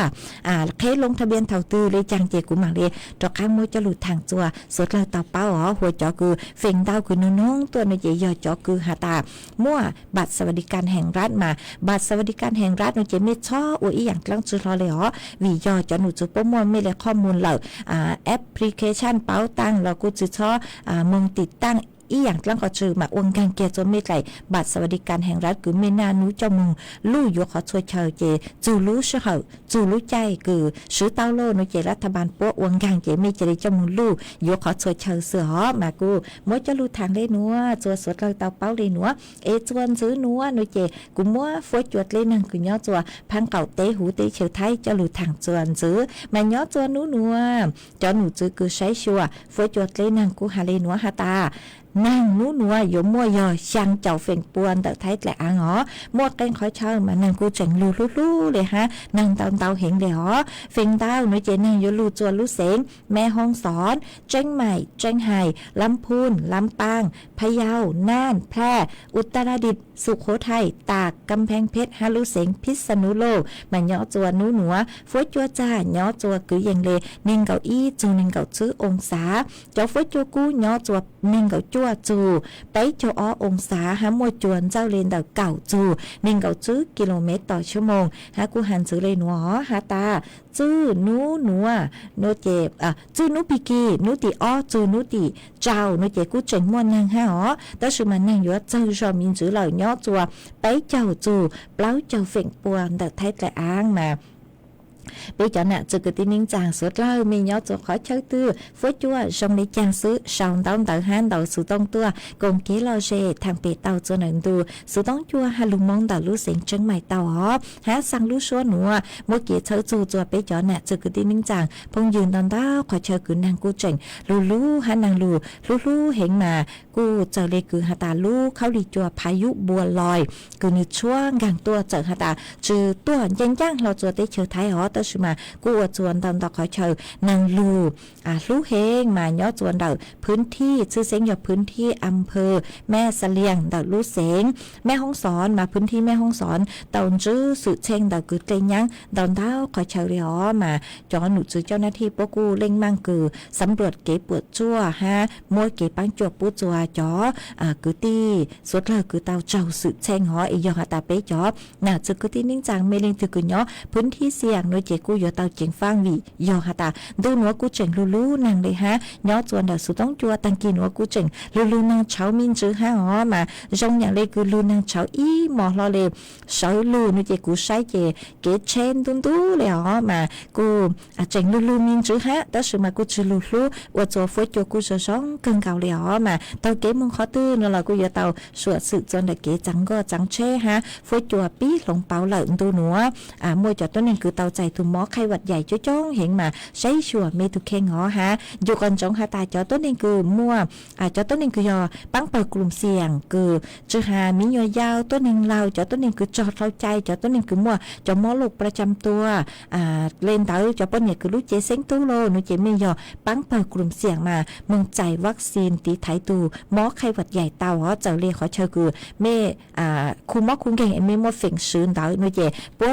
เคสลงทะเบียนเท่าตือเลยจังเจกูมาเลยจอข้างมวยจะลูทางจัวสดแล้วเตาเป้าหัวจอคือเฟ่งเตาคือน้องตัวในเจยอจอคือฮาตามั่วบัตรสวัสดิการแห่งรัฐมาบัตรสวัสดิการแห่งรัฐในเจไม่ชอบอีอย่างกลางจุดรอเลยวิยอจอหนูจุดป้มั่วไม่เลยข้อมูลเหล่าแอปพลิเคชันเป๋าตังเรากูจะชอบมงติดตั้งอีอย่างกลางก็ชื่อมาองค์การเกียรติจนไม่ไหลบัตรสวัสดิการแห่งรัฐคือไม่นานูเจ้ามึงลู่ยกเขาช่วยเชยเจจูรู้เชื่อจูรู้ใจคือซื้อเต้าโลนเจรัฐบาลปัวองค์การเจไม่จะได้เจ้ามึงลู่ยกเขาช่วยเชยเสือมากูมั่วจะลู่ทางได้นัวจัวสดเราเต้าเป้าเลยนัวจวนซื้อนัวนเจกูมั่วฟัวจวดเลยนั่งคือย่อจัวพังเก่าเตะหูเตะเฉียวไทยจะลู่ทางจวนซื้อมาย่อจวนนัวจอหนูซื้อคือใช้ชัวฟัวจวดเลยนั่งกูหาเลยนัวหาตานั่งนู้นัวยมมั่วยอช่างเจ้าเฟ่งปวนแต่ไทยแหละหมดกันขอเช่ามานั่งกูจังลู่เลยฮะนั่งเตาเห็นเลยเฟ่งเต้าหนูเจนั่งอยู่ลู่จวนลู่เสงแม่ห้องสอนเจ้งใหม่เจ้งไห่ลำพูนลำปางพะเยาน่านแพร่อุตรดิตถ์สุโขทัยตากกำแพงเพชรฮาลุเสงพิษณุโลกมันย่อจวนนู้หนัวฟัวจัวจ้าย่อจวคือยังเลนิ่งเก่าอี้จูนิ่งเก่าซื้อองศาเจ้าฟัวจัวกูย่อจวนิ่งเก่าจัวจูไปโจองศาหามวยจวนเจ้าเลนเต่าเก่าจูนิ่งเก่าซื้อกิโลเมตรต่อชั่วโมงหากูหันซื้อเลยหนัวหาตาจื้อนูหนัวโนเจ็บจื้อนูปิกีนูติจื้อนูติเจ้าโนเจ็บกูเจ๋งม่วนนางฮะแต่สุมันนางอยู่เจ้าจอมินจื้อเหล่าย่อจัวไปเจ้าจูเปล่าเจ้าเฟ่งปวนแต่ไทยแต่อ้างมาbây giờ nè chỉ cái tin nhắn chàng suốt lâu mình nhớ cho khỏi chơi tư với chúa trong lấy chàng xứ sau đón đợi hắn đợi sự tông tua cùng kế lo dê thằng bể tàu cho nền tu sự tông chúa hai lùng mong đợi lú xịn chân mày tàu hó há sang lú số nữa mỗi kia chơi chu cho bây giờ nè chỉ cái tin nhắn chàng phong dừng đón đó khỏi chơi cứ nàng cô chỉnh lú hắn nàng lú hiện mà cô chờ lấy cứ hà ta lúเขาđi chùaพายุบัวลอยcứ như chúa gang tua chờ hà ta trừ tua nhanh nhanh lo cho tới chiều thái họ ตชิมากูอวดจวนตอนต่อขอเชิญนางลูลูเฮงมาย่อจวนเดาพื้นที่ชื่อเสียงอยู่พื้นที่อำเภอแม่เสลียงเดาลูเสงแม่ห้องสอนมาพื้นที่แม่ห้องสอนตอนจื้อสุเชงเดากือเตยยังตอนเท้าขอเชิญเรียมาจอหนูจื้อเจ้าหน้าที่พวกกูเล่งมั่งคือสำรวจเก็บปวดจั่วฮะมวยเก็บปังจวบปูจัวจอกือตีสุดเลยคือเตาเจ้าสุเชงหออียอหาตาเป๊จอน่ะจื้อกือตีนิ่งจังเมลิงถือกือเนาะพื้นที่เสี่ยงหน่วยเจกูอยู่เตาเจียงฟังวียอหาตาดูหนัวกูเจ๋งลูนางเลยฮะย้อจวนเดาสุต้องจัวตังกินหัวกูเจ๋งลูนางเฉามินจื้อฮะอ๋อมาจงอย่างเลยคือลูนางเฉาอีหมอรอเลยเฉาลูหน่วยเจกูใช้เจเกเชนตุ้นตู้เลยอ๋อมากูเจ๋งลูมินจื้อฮะแต่สุมากูจื้อลูว่าจัวฟวยจัวกูจะซ้องเกินเก่าเลยอ๋อมาเตาเก๋มึงขอตื้อนั่นแหละกูอย่าเตาสวดสึกจนเด็กเก๋จังก็จังเช่ฮะฟวยจัวปีหลงเป่าเหลิงตัวหนัวมวยจอดตัวนึงคือเตาใจถุงหมอไข้หวัดใหญ่จ้องเห็นมาใช้ชัวเมตุเคงหอฮะอยู่ก่อนจงหาตาจอตัวนึงคือมั่วจอตัวนึงคือยอปังเปิดกลุ่มเสี่ยงคือจะหามียอยาวตัวนึงเราจอตัวนึงคือจอดเข้าใจจอตัวนึงคือมั่วจอหมอลูกประจำตัวเล่นเตาจอปนเนี่ยคือลูกเจเซ็งตู้โลนูเจไม่ยอปังเปิดกลุ่มเสี่ยงมามึงใจวัคซีนตีไถตูหมอไข้หวัดใหญ่เตาอ๋อเจ้าเรียขอเชิญคือเมคุมอคุงเก่งเมมอเฟ่งซื้อเตานูเจปัว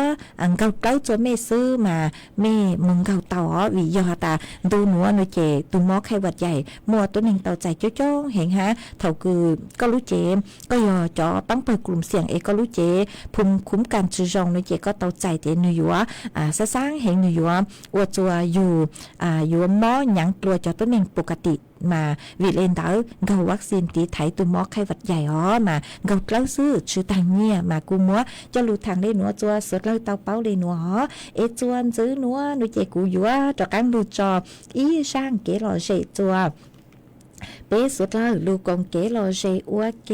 เกาเก้าจนเมซื้อมาเมมึงเกาเตาอ๋อวิยอตาดูหนัวนูเจตูหมอไข้หวัดใหญ่มัวตัวหนึ่งเตาใจจ้องเห็นฮะเท่าคือก็รู้เจก็ยอจอปังเปิดกลุ่มเสี่ยงเอก็รู้เจภูมิคุ้มกันจือจงนูเจก็เตาใจเตนูยัวสะสร้างเห็นนูยัวอวดจัวอยู่หมอหยังตัวจอตัวหนึ่งปกติมาวิเลนเตอเกาวัคซีนตีไถตัวหมอไข้หวัดใหญ่อ๋อมาเกาเล่าซื้อชื่อทางเนี่ยมากูมัวจะรู้ทางได้หนัวจัวสุดเล่าเตาเป้าเลยหนัวอ๋อจวนซื้อหนัวนูเจกูยัวจอกังดูจออีช่างเก๋หล่อเฉยจัวเป๊สุดเล่าลูกงเก๋หล่อเฉยอัวเก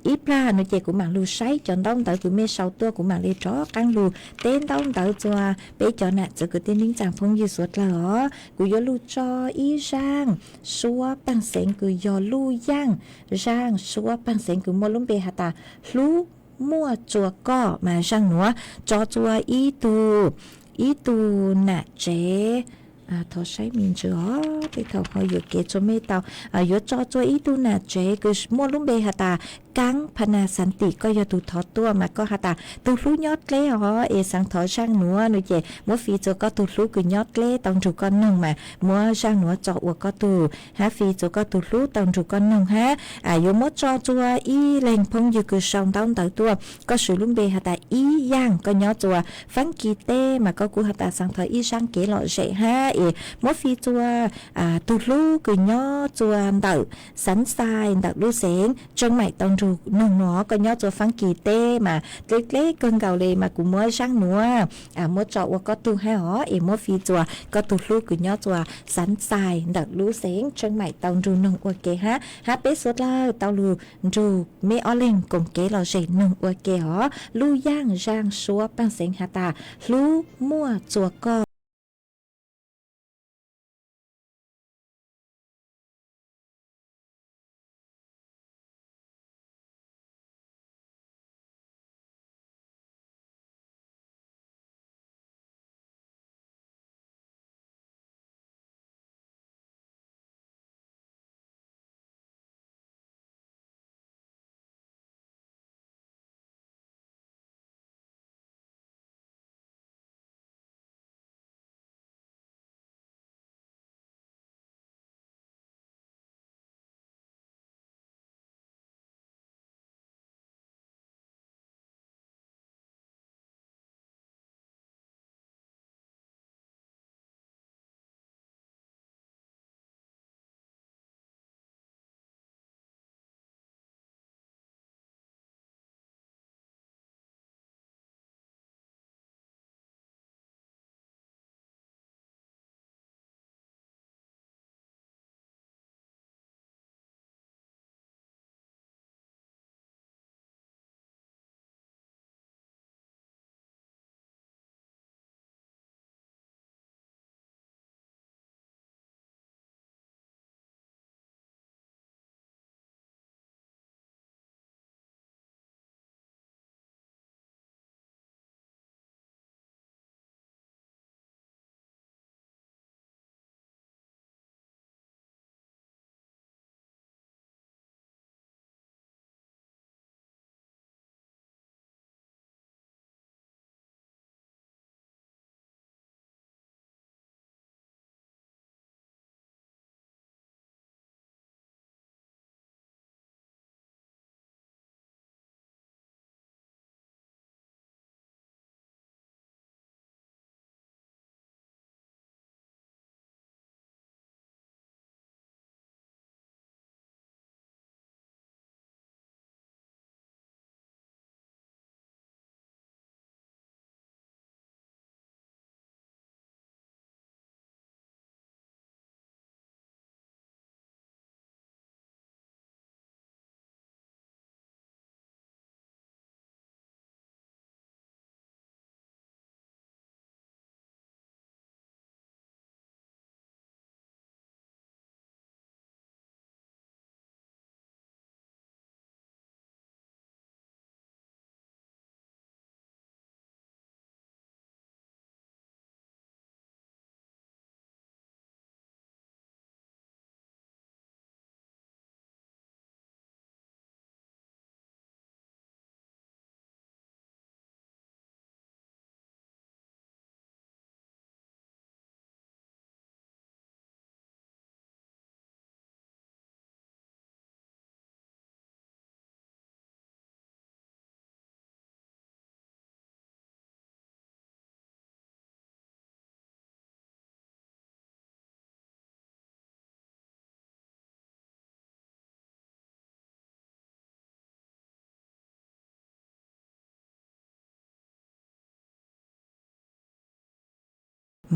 ít ra nó chỉ của mạng lưu say chọn đông tới của mê sau tua của mạng lưu chó căng lưu tên đông tới cho bé cho nè cho cái tên lính chàng phong như suốt là ó của do lưu cho ý rang xua bằng sén của do lưu giang rang xua bằng sén của mua lúng bê hạt ta lưu mua chùa co mà rang nữa cho chùa ý tu nè chế thọ sai mình chưa để thọ họอยู่เกจไม่เตาอยู่จอจอีตูน่ะเจคือมัวลุงเบหาตากังพนาสันติก็อย่าตูทอตัวมาก็หาตาตูรู้ยอดเล่อ๋อสังถอช่างหนัวหนูเจมัวฟีโจก็ตูรู้คือยอดเล่ตอนถูกก้อนหนึ่งมามัวช่างหนัวจออวก็ตูฮะฟีโจก็ตูรู้ตอนถูกก้อนหนึ่งฮะอยู่มัวจอจัวอีแรงพงอยู่คือช่องตอนเตาตัวก็สื่อลุงเบหาตาอีย่างก็ยอดจัวฟังกีเต้มาก็กูหาตาสังถออีช่างเก๋หล่อเฉยฮะmỗi phi chùa tu lu cười nhó chùa đậu sẵn sai đậu lu sáng trong mày tông ru nồng nó có nhó chùa phán kỳ tê mà lê cơn gạo lê mà cũng mới sáng nữa mỗi trọ có tu hai hó mỗi phi chùa có tu lu cười nhó chùa sẵn sai đậu lu sáng trong mày tông ru nồng ok ha bé sốt la tao lu ru mẹ ở lên cùng kế lò dậy nồng ok hó lu giang giang xua bằng sáng hà ta lu mua chùa co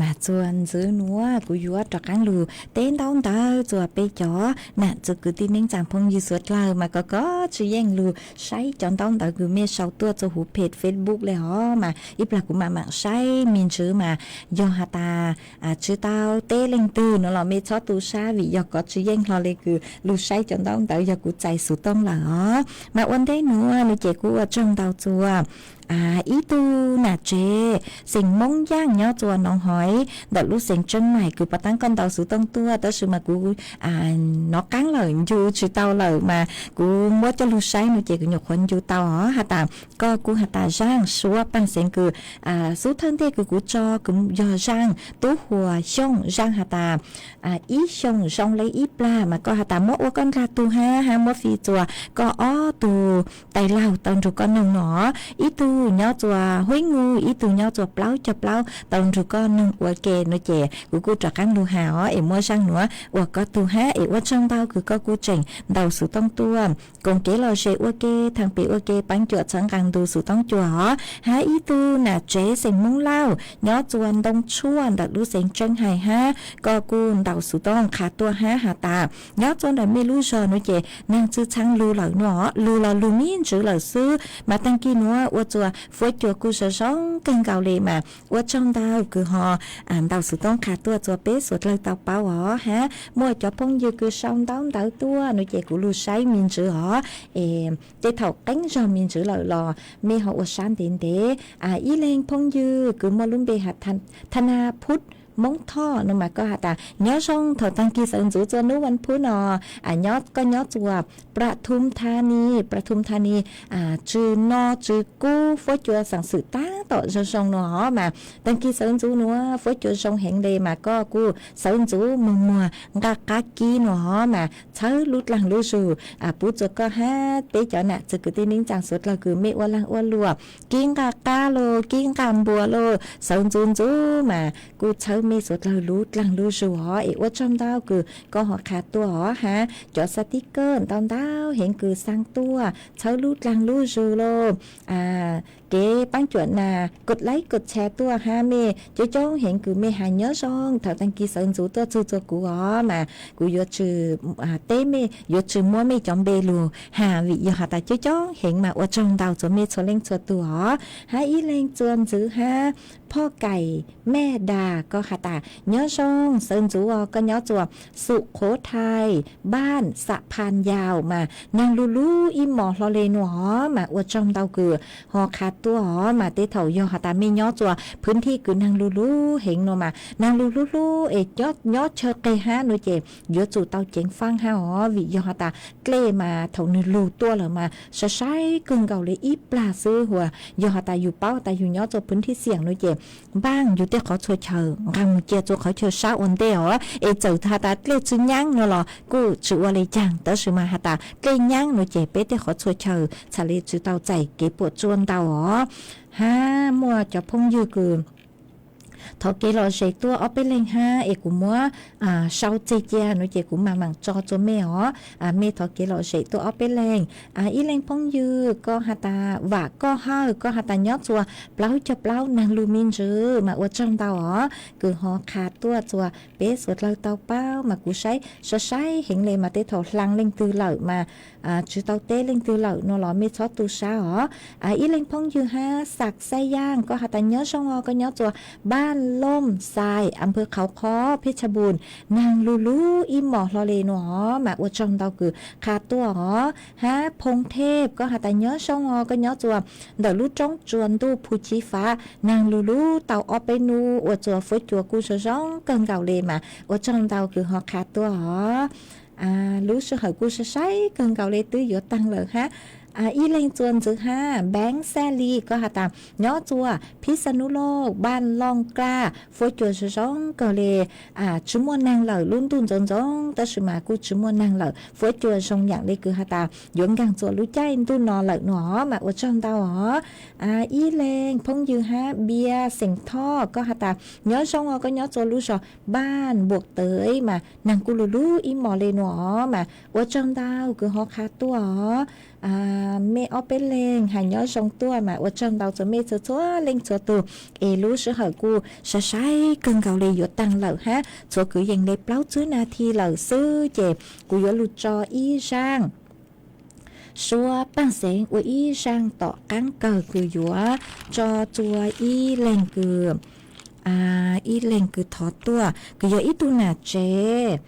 mà chuồn giữ núa của vua trọ cán lù tên đón tờ chùa bê chó nè chùa cứ tin nên chẳng phong như suốt lời mà có chỉ yên lù say chọn đón tờ cứ mê sau tua cho hụt page Facebookเลยhó mà ít là cũng mà mạng say miền chữ mà do hà ta chữ tao tê lên từ nó là mê chó tu sa vì do có chỉ yên lo lên cứ lù say chọn đón tờ do cũng chạy sụt tông là hó màวันthế nữa nó chạy của trong tàu chùa ý tu nà chế sinh mong giang nhớ chùa nông hỏi đợt lúc sinh chân mày cứ bắt tăng con tàu sự tông tua tới sự mà cứ nó cắn lời dù sự tàu lời mà cứ mua cho lúc say nó chỉ cứ nhục huấn dù tàu hả hà ta co cứ hà ta giang xua bằng sinh cứ số thân thế cứ cho cũng do giang tú hùa sông giang hà ta ý sông sông lấy ý pla mà có hà ta mỗi ô con ra tu ha mỗi phi chùa có ó tu tay lao tông rồi con nông nó ý tu nhau chùa huế ngu ý tu nhau chùa plau cho plau tông rồi con nông qua kề nó chè của trà cán lu hào em mua sang nữa và có tu ha em qua trong tao cứ có cu trình đầu sự tông tua còn kế lo sẽ qua kê thằng bị qua kê bánh chuột sáng càng tu sự tông chùa ha ý tu nà chế sinh mông lao nhau chùa đông chuan đặt lu sinh chân hài ha có cu đầu sự tông khá tua ha hà ta nhau chùa này mê lu giờ nó chè năng chữ trắng lu lợi nữa lu là lu miên chữ lợi sư mà tăng kia nữa qua chùa phối chùa cu sở sống cân gạo lì mà qua trong tao cứ họ đầu sự tông khá tua chùa bé suốt lời tao bao họ ha mua cho phong dư cứ xong tao tao tua nó chè của lu say miên chữ họ để thầu cánh rồi miên chữ lợi lò mê họ ở sáng đến thế ý lên phong dư cứ mua luôn bê hạt thana phút mong tho nó mà có hạt nhớ xong thầu tăng kia sơn giữ cho nước văn phú nọ nhớ có nhớ chùaประทุมธานีchữ no chữ cu phối chùa sản sự tá tội cho sông nó mà tăng kia sơn giữ nữa phối chùa sông hẹn đề mà có cu sơn giữ mùa cá kia nó mà chớ lút lăng lút sù bút cho có hát bé cho nè chữ cứ tin nín chẳng suốt là cứ mẹ oan lăng oan lùa kiêng cá lô kiêng cam bùa lô sơn giữ mà cu chớ mê suốt là lút lăng lút sù họ ở trong tao cứ có họ khá tua họ ha cho sticker tao tao hiện cứ sang tua chớ lút lăng lút sù lô cái bán chuyện là cột lấy cột share tua ha mê cho cho hiện cứ mê hà nhớ xong thằng tăng kia sơn chú tua chú của họ mà của vô trừ tế mê vô trừ mua mê chọn bê lù hà vì giờ hà ta cho hiện mà ở trong tàu cho mê cho lên cho tua họ ha ý lên chuồn giữ haพ่อไก่แม่ดาก็ค่ะตาเนื้อช่องเซินจูก็เนื้อจัวสุโขทัยบ้านสะพานยาวมานางลูลูอีหมอลอเลนหอมาอวดจอมเตาเกือหอขาดตัวหอมาเตเถายอค่ะตาไม่เนื้อจัวพื้นที่คือนางลูลูเห็นโนมานางลูลูยอดเชเกฮะโนเจยอดจู่เตาเจ๋งฟังฮะหอวิยอค่ะตาเกลมาเถานึลูตัวเลยมาใช้กึ่งเก่าเลยอีปลาซื้อหัวยอค่ะตาอยู่เป้าแต่อยู่เนื้อจัวพื้นที่เสี่ยงโนเจบ้างอยู่ที่เขาช่วยเชิงกำเจียตัวเขาเชิญเช้าวันเดียวเจอท่าตาเลี้ยชื่อยังเนาะหรอกูชื่ออะไรจังแต่ชื่อมาฮาตาเลี้ยยังเนาะเจ็บเป็ดที่เขาช่วยเชิญชาลีชื่อเตาใจเก็บปวดจวนเตาฮะมัวจะพงยืคือ thọ kê lò dậy tua ở bên lên ha cũng mua sau chơi chơi nó chỉ cũng mà mảng cho mẹ ó mẹ thọ kê lò dậy tua ở bên lên ý lên phong dư có hạt ta và có hạt ta nhót chùa plau cho plau nàng lu min chứ mà ở trong tàu ó cứ họ khát tua chùa bé sụt lâu tàu bao mà cú sấy hiện lên mà tế thọ lăng lên từ lợ mà chú tàu tế lên từ lợ nó lò mẹ chó tu sa ó ý lên phong dư ha sạc say giang có hạt ta nhót xong có nhót chùaบ้านล่มทรายอำเภอเขาค้อเพชรบูรณ์นางลูลูอีหมอลอเลนหอมาอวดจองเตาคือขาตัวหอฮะพงเทพก็หาแต่เนื้อช่องก็เนื้อจวบเดลูจ้องจวนตู้ผู้ชี้ฟ้านางลูลูเตาออไปนูอวดจวบฟื้นจัวกูช่องเกินเก่าเลยมาอวดจองเตาคือหอขาตัวหอรู้สึกเหรอกูใช้เกินเก่าเลยตื้ออยู่ตั้งเลยฮะอีเลงจวนจือห้าแบงค์แซลีก็หาตามย่อจัวพิษณุโลกบ้านลองกล้าฝอยจัวช่องก็เลยจุมวนนางเหล่าลุ่นตุนจงแต่สมากูจุมวนนางเหล่าฝอยจัวช่องอย่างนี้คือหาตามย้อนกังจัวรู้ใจตุนนอเหล่าหนอมาอวดช่องเตาอีเลงพงยือห้าเบียเสียงท่อก็หาตามย่อช่องก็ย่อจัวรู้ช่อบ้านบวกเตยมานางกูลูอีหมอเลหนอมาอวดช่องเตาคือหอคาตัว mẹ ở bên lên hay nhớ trong tua mà ở trong đầu cho mẹ cho chúa lên cho tu lú sẽ hỏi cô sẽ sai cần cầu lì tăng lợn ha cho cứ dành lấy plau chứ na thi lợn sư chè cô yếu lụt cho y sang xua bằng sáng của y sang tỏ cán cờ cứ yếu cho chùa y lên cứ y lên cứ thọ tua cứ yếu y tu nà chế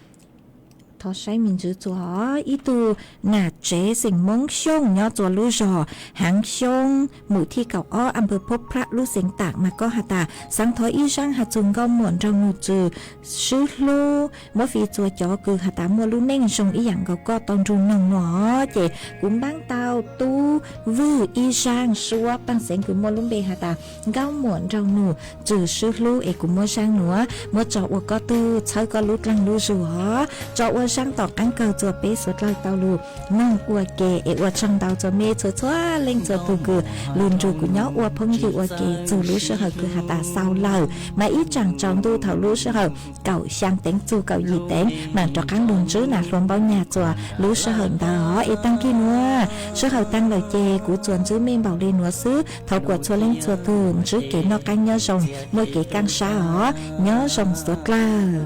thọ sai mình chữ chúa ý tu nà chế sinh mong xông nhớ chúa lưu rò hàng xông mũi thi cầu ó âm bờ phúc prat lưu sinh tạc mà có hạt ta sáng thói ý sang hạt chung gom muộn trong ngụ trừ sư lưu mỗi phi chúa chó cứ hạt ta mua lưu nên sông ý dạng có tông trung nồng nó chế cũng bán tao tu vư ý sang xua bằng sáng cứ mua lưu bề hạt ta gom muộn trong ngụ trừ sư lưu cũng mua sang nữa mua chó có tư chơi có lưu lăng lưu rùa cho sang tỏ cán cờ chùa bế suốt lời tao lù nông ua kề ua trong tao cho mê cho chua lên cho tu cử luôn ru của nhau ua phong dự ua kề dù lú sơ hở cứ hạt ta sau lời mà ít chẳng trong tu thảo lú sơ hở cậu sang tiếng chu cậu gì tiếng mà cho cán đồn chứ là luôn bao nhà chùa lú sơ hở đó tăng kia nữa sơ hở tăng lời chè của chuồn chứ men bảo lên nữa xứ thảo của chùa lên chùa thường chứ kể nó canh nhớ rồng mỗi kể căng xa ó nhớ rồng suốt lời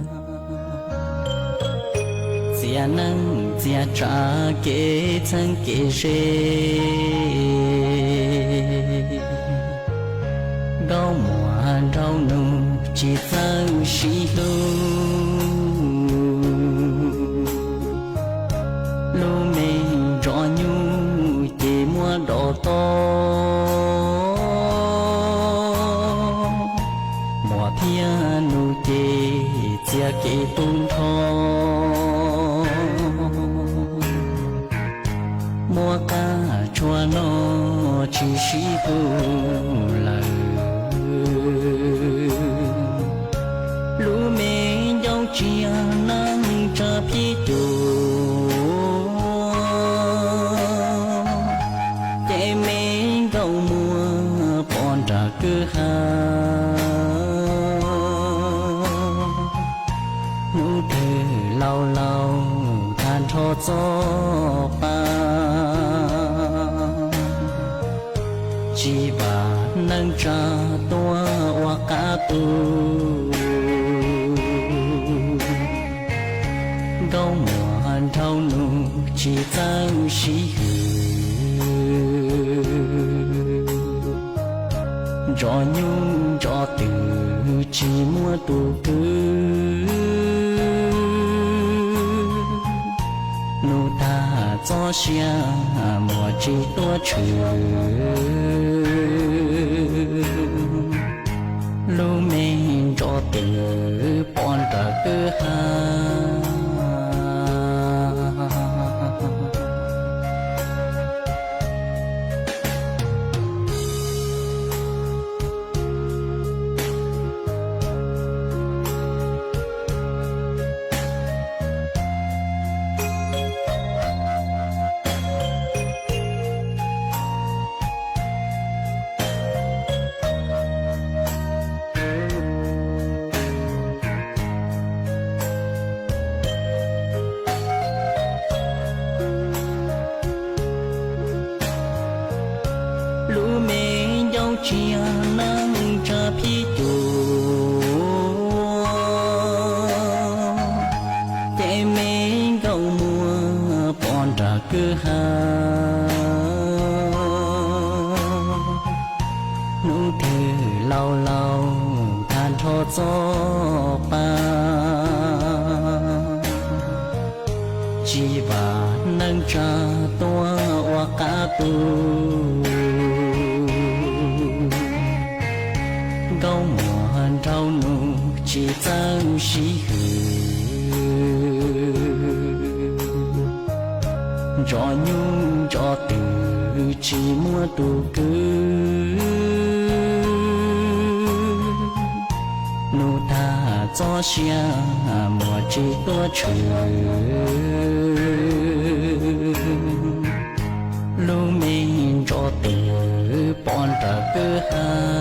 chia nâng chia trả kế thân kế rê gấu mùa rau nụ chỉ thân sĩ hư lô mê rõ nhu chế mua đỏ to mùa phía nụ chế chia kế tung thô mua ca chua nó chỉ sĩ tu lời lũ mẹ dâu chia nắng cho phi tu chạy mẹ gấu mua bọn trả cứ ha nụ thề lâu lâu than cho gió ba chỉ bà nâng cha tua hoa cá tu gấu mùa thâu nụ chỉ tăng sĩ hư rõ nhung rõ từ chỉ mua tu cứ nụ ta cho xia mùa chỉ tua trừ lũ mình cho từ bọn ta cứ ha chia nắng cho phi tu chạy mê gấu mùa bọn trả cứ ha nụ thề lâu lâu than thọ gió ba chỉ bà nâng cha tua hoa cá tu gấu mùa rau nụ chỉ tăng sĩ hư rõ nhung rõ từ chỉ mua tu cứ nụ ta cho xia mùa chỉ tua trừ lũ mình rõ từ bọn ta cứ ha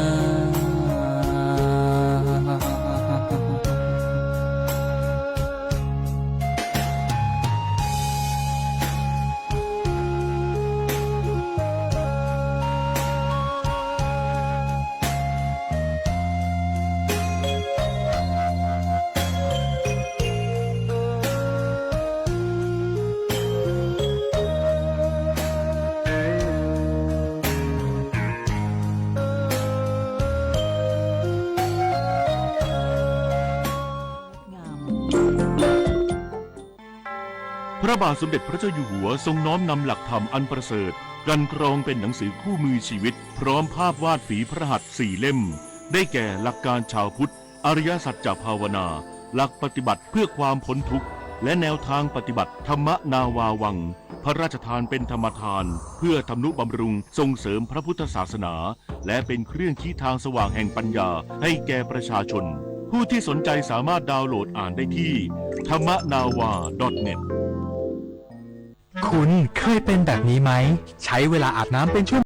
ระบาทสมเด็จพระเจ้าอยู่หัวทรงน้อมนำหลักธรรมอันประเสริฐกันกรองเป็นหนังสือคู่มือชีวิตพร้อมภาพวาดฝีพระหัตถ์4 เล่มได้แก่หลักการชาวพุทธอริยสัจจภาวนาหลักปฏิบัติเพื่อความพ้นทุกข์และแนวทางปฏิบัติธรรมนาวาวังพระราชทานเป็นธรรมทานเพื่อทำนุบำรุงส่งเสริมพระพุทธศาสนาและเป็นเครื่องชี้ทางสว่างแห่งปัญญาให้แก่ประชาชนผู้ที่สนใจสามารถดาวน์โหลดอ่านได้ที่thammanava.net คุณเคยเป็นแบบนี้ไหมใช้เวลาอาบน้ำเป็นชั่ว